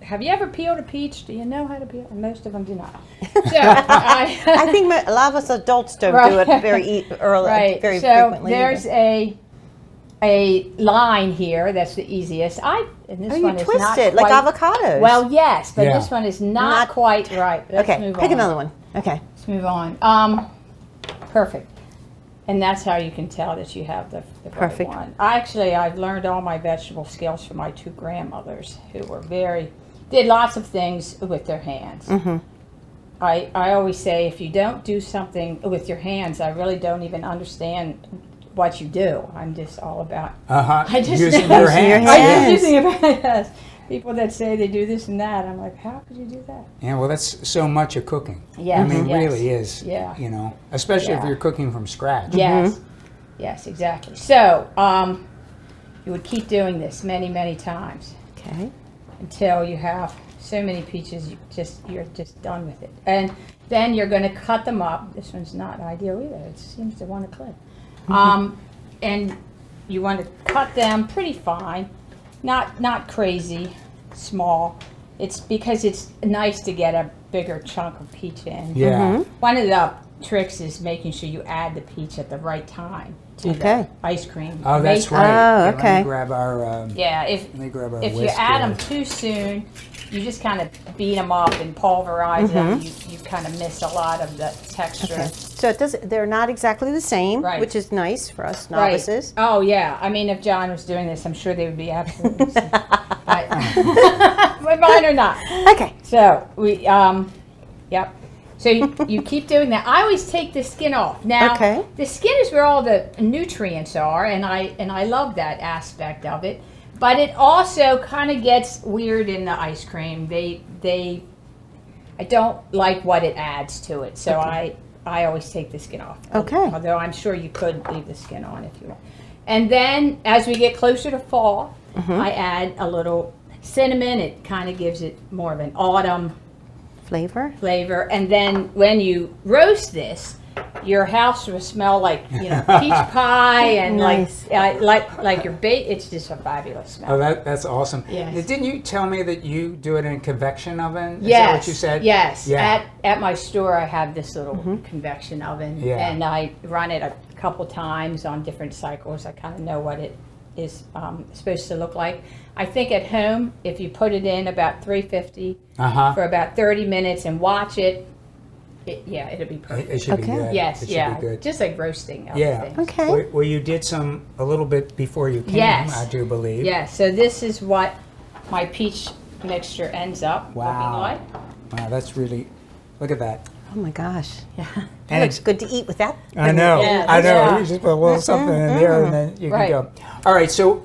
have you ever peeled a peach? Do you know how to peel? And most of them do not. So I think a lot of us adults don't do it very early, very frequently. There's either. a line here that's the easiest. And this You one is twist not it like quite- avocados. Well, yes, but Yeah. this one is not quite right. Let's okay, move pick on. another one. Okay. Let's move on. Perfect. And that's how you can tell that you have the Perfect. right one. I've learned all my vegetable skills from my two grandmothers, who were did lots of things with their hands. Mm-hmm. I always say, if you don't do something with your hands, I really don't even understand what you do. I'm just all about I just Using know- your hands. Your I'm hands. just using about yes. People that say they do this and that, I'm like, how could you do that? Yeah, well, that's so much of cooking. Yes, I mean, yes. really is. Yeah. Especially if Yeah. you're cooking from scratch. Yes, yes, exactly. So you would keep doing this many, many times Okay. until you have so many peaches you're just done with it. And then you're going to cut them up. This one's not ideal either. It seems to want to clip. And you want to cut them pretty fine, not crazy small. It's because it's nice to get a bigger chunk of peach in. Yeah. One of the tricks is making sure you add the peach at the right time to Okay. the ice cream. Oh, that's Make- right. Oh, Let okay. me grab our. Yeah, Let me grab our if you whisk add here. them too soon, you just kind of beat them up and pulverize them. You kind of miss a lot of the texture. Okay. So they're not exactly the same, Right. which is nice for us Right. novices. Oh yeah. I mean, if John was doing this, I'm sure they would be absolutely the same. But mine are not. Okay. So we, yep. So you keep doing that. I always take the skin off. Now, Okay. the skin is where all the nutrients are, and I love that aspect of it. But it also kind of gets weird in the ice cream. I don't like what it adds to it. So I I always take the skin off. Okay. Although I'm sure you could leave the skin on if you want. And then as we get closer to fall, I add a little cinnamon. It kind of gives it more of an autumn Flavor. And then when you roast this, your house will smell like, you know, peach pie and Nice. like your bake. It's just a fabulous smell. Oh, that's awesome. Yes. Didn't you tell me that you do it in a convection oven? Is Yes. that what you said? Yes. Yeah. At my store, I have this little convection oven, Yeah. and I run it a couple times on different cycles. I kind of know what it is supposed to look like. I think at home, if you put it in about 350 for about 30 minutes and watch it, it'll be perfect. It should be Okay. good. Yes, It should yeah, be good. just like roasting. Yeah. Things. Okay. Well, you did a little bit before you came, Yes. I do believe. Yeah, so this is what my peach mixture ends up Wow. looking like. Wow, that's really, look at that. Oh my gosh. Yeah. That looks good to eat with that. I know, Yes, I know. yeah. You just put a little something in there and then you can Right. go. All right, so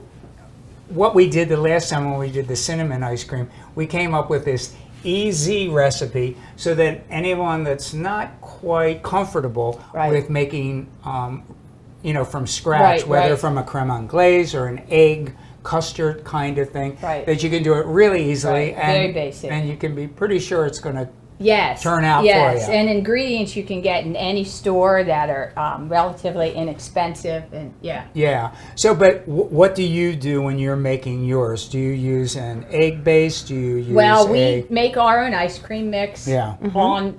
what we did the last time when we did the cinnamon ice cream, we came up with this easy recipe so that anyone that's not quite comfortable Right. with making, from scratch, Right, whether right. from a creme anglaise or an egg custard kind of thing, Right. that you can do it really easily Right, and very basic. and you can be pretty sure it's going to Yes. turn out for yes. you. And ingredients you can get in any store that are relatively inexpensive. And Yeah. So, but what do you do when you're making yours? Do you use an egg base? Do you use well, we a... make our own ice cream mix Yeah. on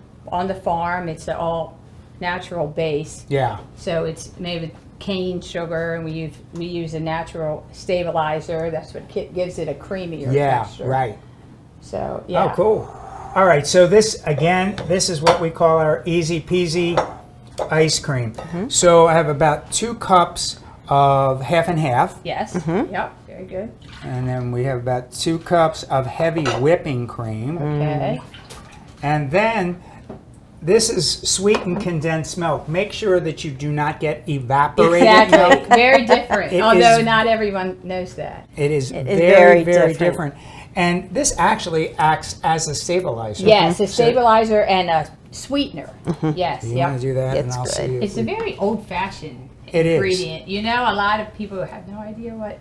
the farm. It's an all natural base. Yeah. So it's made with cane sugar, and we use a natural stabilizer. That's what gives it a creamier Yeah. texture. Right. So yeah. Oh, cool. All right. So this is what we call our easy peasy ice cream. So I have about 2 cups of half and half, Yes. Yep. Very good. and then we have about 2 cups of heavy whipping cream, Okay. and then. This is sweetened condensed milk. Make sure that you do not get evaporated milk. Exactly. Very different. It Although is- not everyone knows that. It is is very, very very different. different. And this actually acts as a stabilizer. Yes, a So stabilizer and a sweetener. Yes. you Yep. want to do that, and It's I'll good. see if It's a we- very old-fashioned It is. ingredient. You know, a lot of people have no idea what.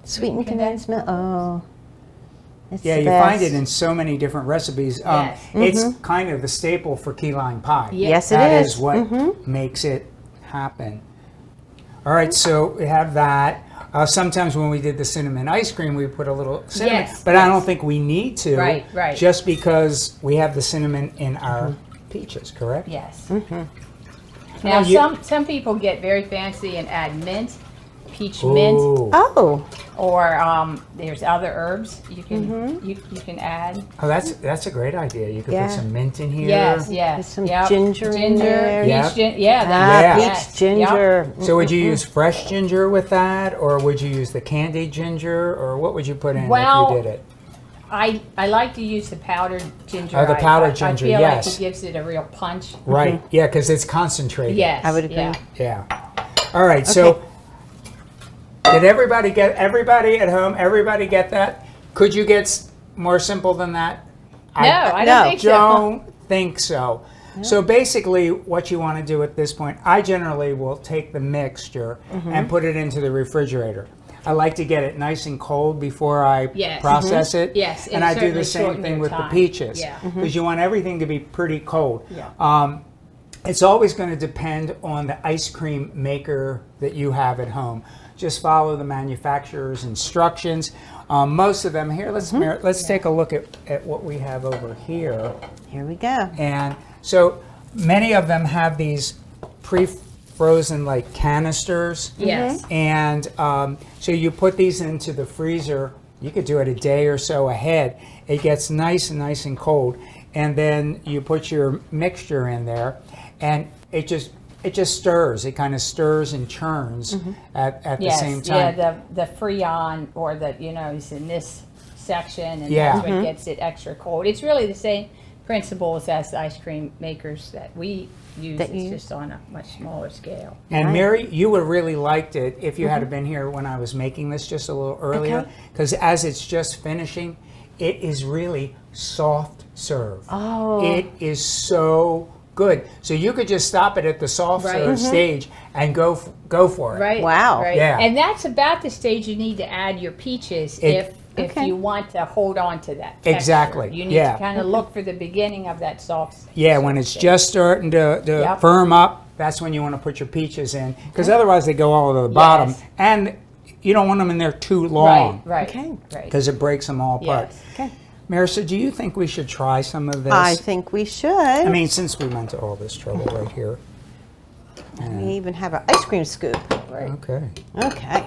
Sweetened condensed milk. Oh. It's Yeah, the you find best. it in so many different recipes. Yes. It's kind of the staple for key lime pie. Yes, it That is. is what makes it happen. All right, so we have that. Sometimes when we did the cinnamon ice cream, we put a little cinnamon, Yes, but I yes. don't think we need to. Right, right. Just because we have the cinnamon in our peaches, correct? Yes. Now Now, you- some people get very fancy and add mint, peach mint, Ooh. Oh. or there's other herbs you can you can add. Oh, that's a great idea. You could Yeah. put some mint in here. Yes, yes. There's some Yep. ginger in there. peach Yep. yeah, Yeah. Peach yes, ginger. So would you use fresh ginger with that, or would you use the candied ginger, or what would you put in Well, if you did it? I like to use the powdered ginger. Oh, the powdered I ginger, feel yes. like it gives it a real punch. Right. Yeah, because it's concentrated. Yes, I would agree. Yeah. Yeah. All right. So did everybody at home? Everybody get that? Could you get more simple than that? No, I No. don't think so. Don't think so. So basically, what you want to do at this point, I generally will take the mixture and put it into the refrigerator. I like to get it nice and cold before I Yes. process it. Yes, and it I do the certainly same shorten thing your with the time. peaches Yeah. because you want everything to be pretty cold. Yeah. It's always going to depend on the ice cream maker that you have at home. Just follow the manufacturer's instructions. Most of them here. Let's take a look at what we have over here. Here we go. And so many of them have these pre-frozen like canisters. Yes. And so you put these into the freezer. You could do it a day or so ahead. It gets nice and cold. And then you put your mixture in there, and it just stirs. It kind of stirs and churns at the Yes. same time. Yeah. The Freon or is in this section, and Yeah. that's what gets it extra cold. It's really the same principles as the ice cream makers that we use. That It's you- just on a much smaller scale. And Mary, you would have really liked it if you had been here when I was making this just a little earlier, Okay. because as it's just finishing, it is really soft serve. Oh. It is so good. So you could just stop it at the soft serve stage and go for it. Right. Wow. Right. Yeah. And that's about the stage you need to add your peaches if Okay. you want to hold on to that texture. Exactly, You need yeah. to kind of look for the beginning of that soft. Yeah, when it's just starting to Yep. firm up, that's when you want to put your peaches in, because otherwise they go all to the bottom, Yes. and you don't want them in there too long, Right. Okay. Right. because it breaks them all apart. Yes. Okay. Marissa, do you think we should try some of this? I think we should. I mean, since we went to all this trouble right here. We even have an ice cream scoop. Right. Okay, Okay.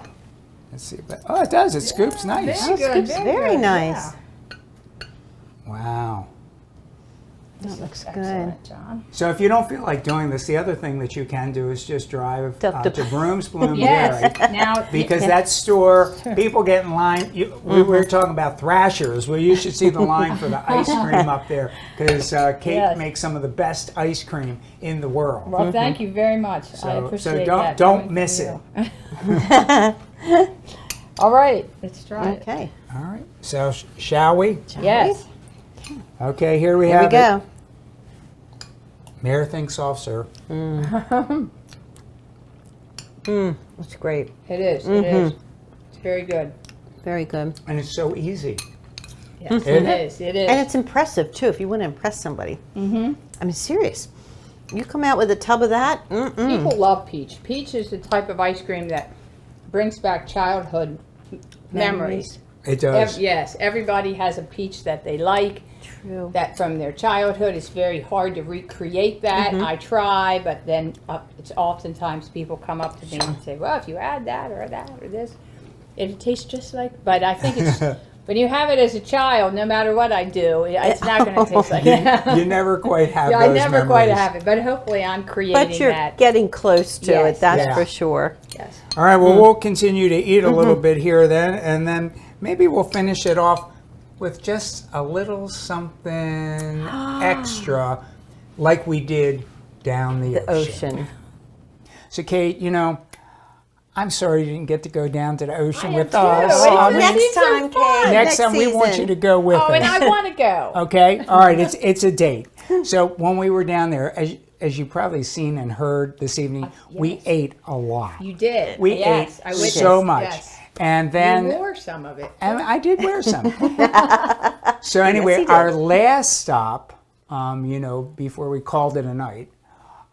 let's see. Oh, it does. It scoops nice. Very good. Scoop's very good, nice. Wow. That looks good. Excellent, John. So if you don't feel like doing this, the other thing that you can do is just drive to Broom's Bloomsbury. Yes. Now, Because that store, people get in line. We were talking about Thrashers. Well, you should see the line for the ice cream up there, because Kate Yes. makes some of the best ice cream in the world. well, thank you very much. I So appreciate don't that. don't coming miss from it. you. All right, let's try it. Okay. All right. So shall we? Yes. Okay. Here we Here have we go. it. Mayor thinks soft serve. That's great. It is. It is. It's very good. Very good. And it's so easy. Yes, Isn't it it? is. It is. And it's impressive, too, if you want to impress somebody. Mm-hmm. I mean, serious. You come out with a tub of that, People love peach. Peach is the type of ice cream that brings back childhood memories. It does. Yes, everybody has a peach that they like. True. That from their childhood. It's very hard to recreate that. I try, but then it's oftentimes people come up to me and say, well, if you add that or this, it tastes just like, but I think it's, when you have it as a child, no matter what I do, it's not going to taste like that. You never quite have Yeah, I those never quite memories. have it, but hopefully I'm creating But you're that. getting close to Yes. it, that's Yeah. for sure. Yes. All right, well, we'll continue to eat a little bit here then, and then maybe we'll finish it off with just a little something extra like we did down the ocean. So, Kate, you know, I'm sorry you didn't get to go down to the ocean with too. us. It I was mean, Next time, Kate. next time we want season. you to go with Oh, and us. I want to go. Okay, all right, it's a date. So when we were down there, as you've probably seen and heard this evening, we ate a lot. You did. We yes, I ate witnessed. so much. Yes. And You then wore some of it. and I did wear some. So anyway, he did. our last stop, you know, before we called it a night,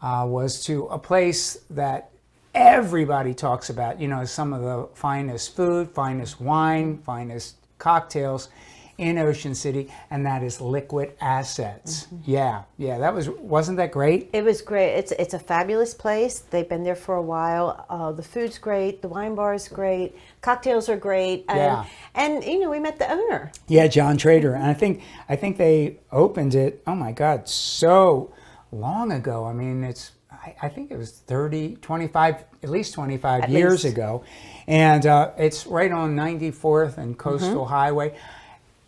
was to a place that everybody talks about. You know, some of the finest food, finest wine, finest cocktails in Ocean City, and that is Liquid Assets. Yeah, wasn't that great? It was great. It's a fabulous place. They've been there for a while. The food's great. The wine bar is great. Cocktails are great. And, Yeah. and you know, we met the owner. Yeah, John Trader, and I think they opened it. Oh my God, so long ago. I mean, I think it was 30, 25, at least 25 years least. ago, and it's right on 94th and Coastal Highway.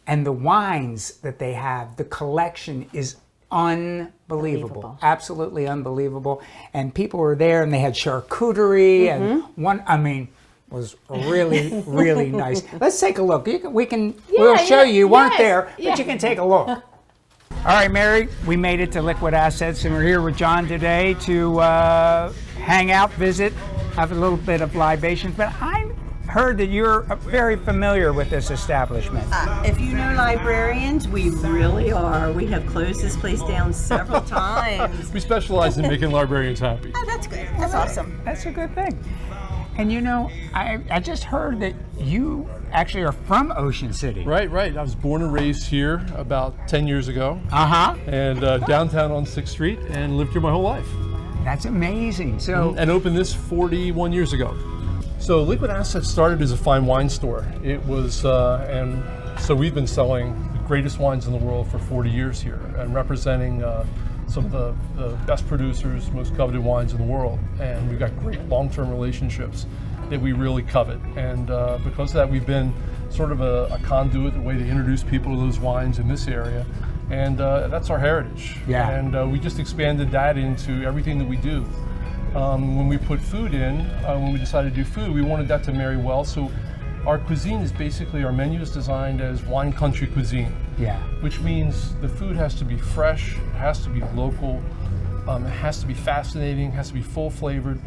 And the wines that they have, the collection is unbelievable. Absolutely unbelievable. And people were there, and they had charcuterie, and one, I mean, was really, really nice. Let's take a look. We'll show you. You weren't yes, there, but yeah. you can take a look. All right, Mary, we made it to Liquid Assets, and we're here with John today to hang out, visit, have a little bit of libations. But I heard that you're very familiar with this establishment. If you know librarians, we really are. We have closed this place down several times. We specialize in making librarians happy. Oh, that's good. That's awesome. That's a good thing. And you know, I just heard that you actually are from Ocean City. Right. I was born and raised here about 10 years ago, and downtown on 6th Street, and lived here my whole life. That's amazing. So, And opened this 41 years ago. So Liquid Assets started as a fine wine store. It was, and so we've been selling the greatest wines in the world for 40 years here, and representing some of the best producers, most coveted wines in the world. And we've got great long-term relationships that we really covet. And because of that, we've been sort of a conduit, a way to introduce people to those wines in this area. And that's our heritage. Yeah. And we just expanded that into everything that we do. When we put food in, when we decided to do food, we wanted that to marry well. So our cuisine is basically, our menu is designed as wine country cuisine. yeah. Which means the food has to be fresh, it has to be local, It has to be fascinating, has to be full flavored,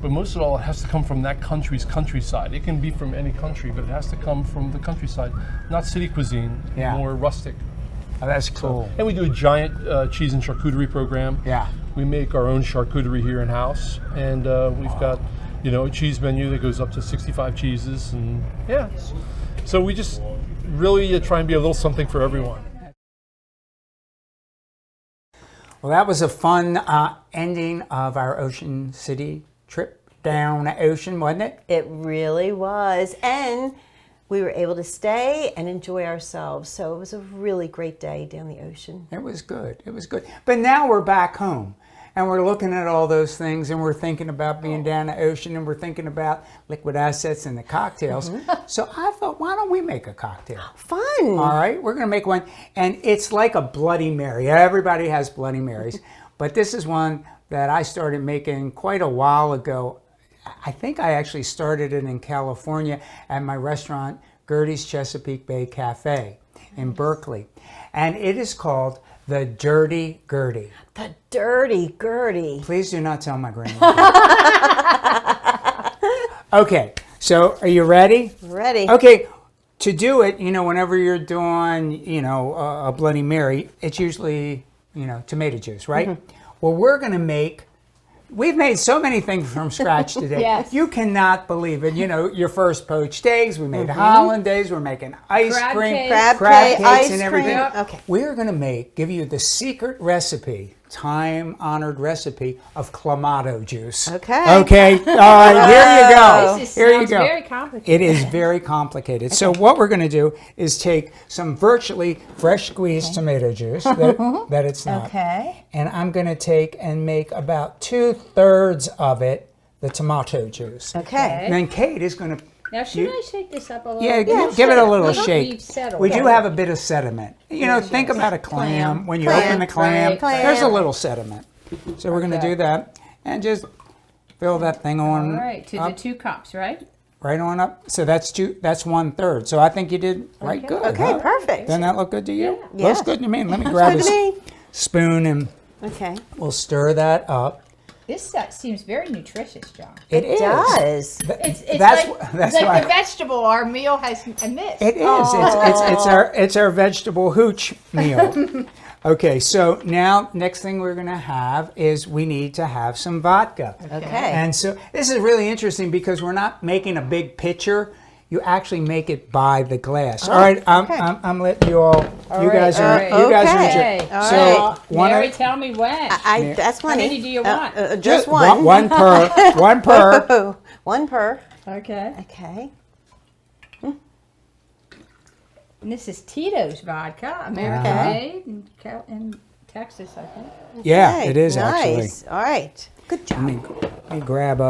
but most of all, it has to come from that country's countryside. It can be from any country, but it has to come from the countryside, not city cuisine, Yeah. more rustic. Oh, that's cool. And we do a giant cheese and charcuterie program. Yeah. We make our own charcuterie here in house, and we've got, a cheese menu that goes up to 65 cheeses, and yeah. So we just really try and be a little something for everyone. Well, that was a fun ending of our Ocean City trip down the ocean, wasn't it? It really was. And we were able to stay and enjoy ourselves. So it was a really great day down the ocean. It was good. It was good. But now we're back home. And we're looking at all those things, and we're thinking about being down the ocean, and we're thinking about liquid assets and the cocktails. So I thought, why don't we make a cocktail? Fun. All right, we're going to make one. And it's like a Bloody Mary. Everybody has Bloody Marys. But this is one that I started making quite a while ago. I think I actually started it in California at my restaurant, Gertrude's Chesapeake Bay Cafe in Berkeley. And it is called the Dirty Gertie. The Dirty Gertie. Please do not tell my grandmother. Okay, so are you ready? Ready. Okay, to do it, whenever you're doing, a Bloody Mary, it's usually, tomato juice, right? Well, we've made so many things from scratch today. Yes. You cannot believe it. Your first poached eggs, we made hollandaise, we're making ice Crab cream, cake. Crab crab cake, cakes ice and everything. cream. Okay. We're going to give you the secret recipe, time-honored recipe of clamato juice. Okay. Okay. All right. Here you go. This Here you sounds go. very complicated. It is very complicated. So what we're going to do is take some virtually fresh squeezed tomato juice that it's not. Okay. And I'm going to take and make about 2/3 of it the tomato juice. Okay. And then Kate is going to Now, should I shake this up a little? give it a little shake. We do have a bit of sediment. Think about a clam. When you open the clam, Clam. there's a little sediment. So we're going to do that and just fill that thing on All right, to the up, 2 cups, right? right on up. So that's 1/3. So I think you did right good. Okay, huh? perfect. Doesn't that look good to you? Yeah. Looks good to me. Let me grab a Good to me. spoon and Okay. we'll stir that up. This seems very nutritious, John. It is. Does. It's That's like why the vegetable our meal has missed. it is. It's our vegetable hooch meal. Okay, so now next thing we're going to have is we need to have some vodka. Okay. And so this is really interesting because we're not making a big pitcher. You actually make it by the glass. All right, okay. I'm letting you all. You right, guys are. all You guys are. right. enjoy- All So right. one. Mary, tell me when. That's plenty. How many do you want? Just one. One per. One per. One per. Okay. Okay. And this is Tito's vodka, American made in Texas, I think. Yeah, Okay, it is actually. nice. All right. Good job. Let me grab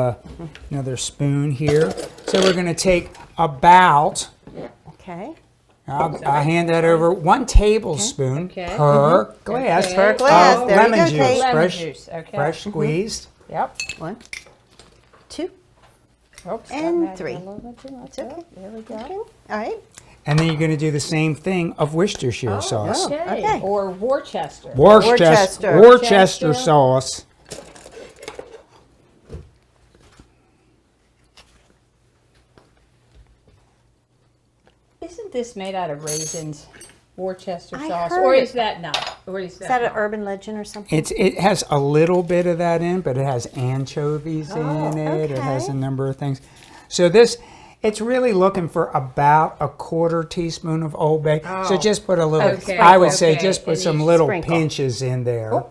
another spoon here. So we're going to take about. Okay. I'll hand that over. 1 tablespoon Okay. per glass. Okay. Per glass. of There you lemon go, juice. Kate. Lemon Fresh, juice, okay. fresh squeezed. Yep. 1, 2. Oops, And that might 3. be a little bit too much. It's okay. There we go. Okay. All right. And then you're going to do the same thing of Worcestershire sauce. Okay. Okay. Or Worcester. Worcester Worcester. sauce. Isn't this made out of raisins? Worcester I sauce, heard or it. is that not? Or is Is that not? an urban legend or something? It has a little bit of that in, but it has anchovies in it. It has a okay. number of things. So it's really looking for about a 1/4 teaspoon of Old Bay. So just put a little. Okay, I would say okay. just put And some you little sprinkle. pinches in there.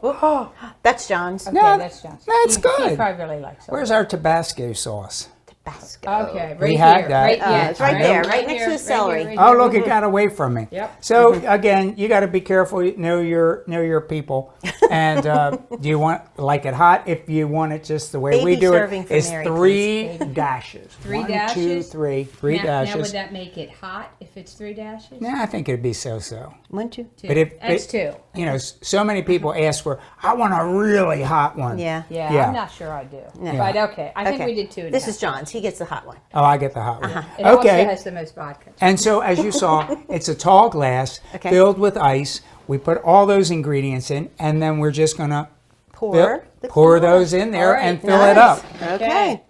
That's John's. Okay, No, that's John's. that's He good. probably really likes it. Where's our Tabasco sauce? Tabasco. Okay, right We here. had that. Right, yeah, it's right there, right next to the celery. right Oh, here. look, it got away from me. Yep. So again, you got to be careful. Know your people. And do you want like it hot? If you want it just the way we Baby do serving it, for it's Mary, 3 dashes. 3 1, 2, dashes? 3. 3 Now dashes. would that make it hot if it's 3 dashes? Yeah, I think it'd be so-so. 1, 2. Two. But if That's it- 2. You know, so many people ask for, I want a really hot one. Yeah. Yeah, Yeah. I'm not sure I do. No. But okay, I think we did 2 and a This half. is John's. He gets the hot one. Oh, I get the hot one. It also Okay. has the most vodka. And so, as you saw, it's a tall glass Okay. filled with ice. We put all those ingredients in, and then we're just going to pour the pour corn. those in there All right, and fill it up. Okay.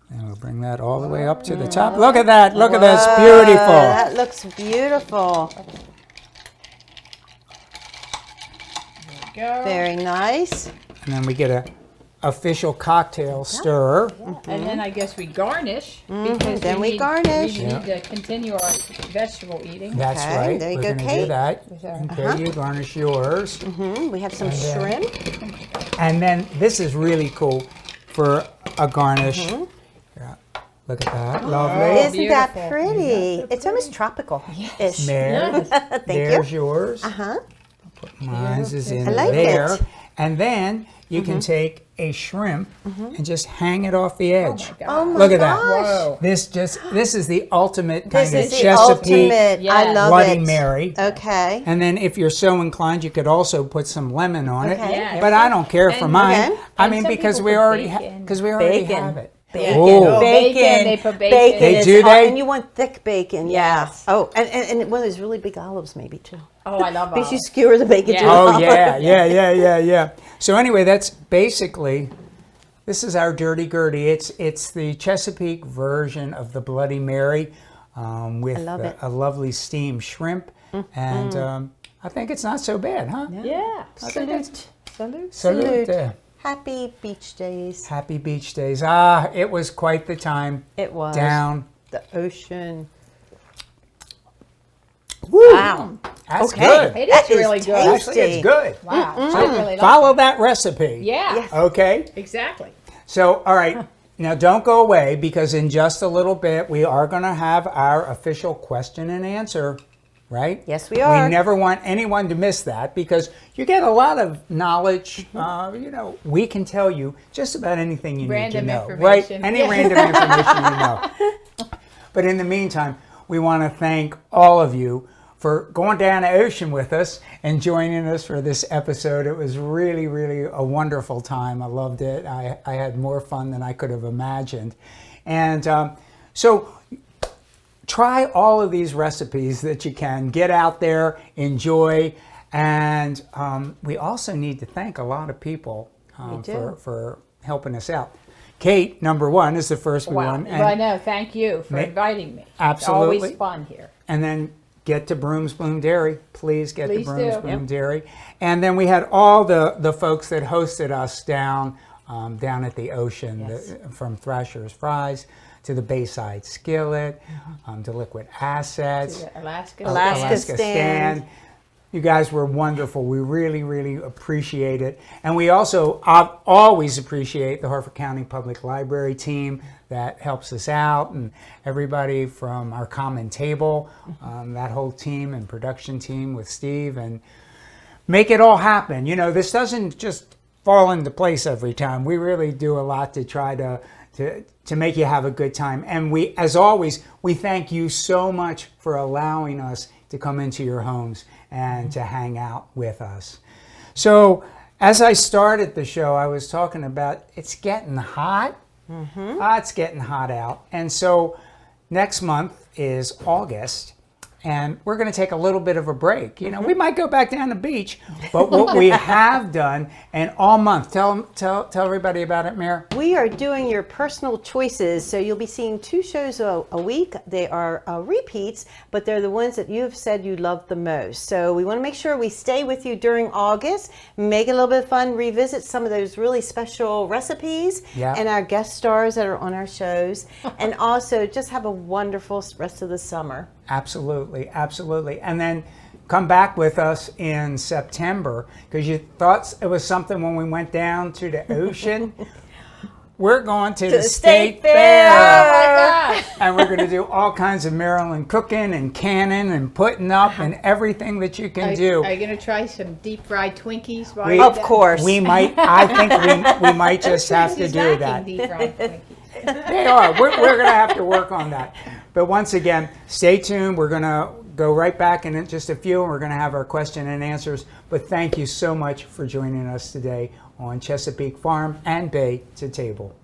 And we'll bring that all the way up to the top. Look at that. Look at this. Beautiful. That looks beautiful. Go. Very nice. And then we get a official cocktail stirrer. And then I guess we garnish. Because Then we need, garnish. We need to continue our vegetable eating. That's Okay, right. there you We're go, going to do Kate. that. Okay, you garnish yours. We have some then- shrimp. And then this is really cool for a garnish. Yeah. Look at that. Lovely. Isn't that beautiful. pretty? It's almost tropical-ish. There. Thank There's you. yours. Uh-huh. Mine's is in I like there. it. And then you can take a shrimp and just hang it off the edge. Oh my Look at gosh. that. Whoa. This is the ultimate This kind of is the Chesapeake ultimate. I Yes. love Bloody it. Mary. Okay. And then if you're so inclined, you could also put some lemon on it. Okay. Yeah. But I don't care for And- mine. Okay. I And mean, some because people we put already bacon. Bacon. have it. Bacon. Oh. Bacon, they put bacon. They is do, hot, they? and you want thick bacon, Yes. yeah. Oh, and one of those really big olives, maybe too. Oh, I love Makes you olives. skewer the bacon Yeah. to an Oh olive. yeah. So anyway, that's basically, this is our Dirty Gertie. It's the Chesapeake version of the Bloody Mary with love it. a lovely steamed shrimp, and I think it's not so bad, huh? Yeah. Salute. Salute. Salute. Happy beach days. Happy beach days. Ah, it was quite the time. It was. Down. The ocean. Woo. Wow. That's Okay. good. It That is really is good. tasty. Actually, it's good. Wow. I really like Follow that recipe. Yeah. Okay. Exactly. So, all right, now don't go away because in just a little bit we are going to have our official question and answer, right? Yes, we are. We never want anyone to miss that because you get a lot of knowledge. We can tell you just about anything you Random need to know, right? information. Any Yeah. random information you know. But in the meantime, we want to thank all of you for going down the ocean with us and joining us for this episode. It was really, really a wonderful time. I loved it. I had more fun than I could have imagined. And so try all of these recipes that you can. Get out there, enjoy. And we also need to thank a lot of people for helping us out. Kate, number one, is the first one. Well, I know. Thank you for inviting me. Absolutely. It's always fun here. And then get to Broom's Bloom Dairy. Please get Please to Broom's do. Bloom Dairy. And then we had all the folks that hosted us down at the ocean, from Thrasher's Fries to the Bayside Skillet, to Liquid Assets, Alaska Stand. You guys were wonderful. We really, really appreciate it. And we also always appreciate the Harford County Public Library team that helps us out, and everybody from our Common Table, that whole team and production team with Steve, and make it all happen. You know, this doesn't just fall into place every time. We really do a lot to try to make you have a good time. And we, as always, we thank you so much for allowing us to come into your homes and to hang out with us. So as I started the show, I was talking about it's getting hot. It's getting hot out. And so next month is August, and we're going to take a little bit of a break. You know, we might go back down the beach, but what we have done, and all month, tell everybody about it, Mayor. We are doing your personal choices, so you'll be seeing 2 shows a week. They are repeats, but they're the ones that you've said you love the most. So we want to make sure we stay with you during August, make it a little bit fun, revisit some of those really special recipes and our guest stars that are on our shows, and also just have a wonderful rest of the summer. Absolutely, absolutely. And then come back with us in September, because you thought it was something when we went down to the ocean. We're going to the State Fair. Oh my gosh. And we're going to do all kinds of Maryland cooking and canning and putting up and everything that you can do. Are you going to try some deep fried Twinkies? While We- you're Of there? course. We might, I think we might just have to She's do lacking that. Deep fried Twinkies. They are. We're going to have to work on that. But once again, stay tuned. We're going to go right back in just a few, and we're going to have our question and answers. But thank you so much for joining us today on Chesapeake Farm and Bay to Table.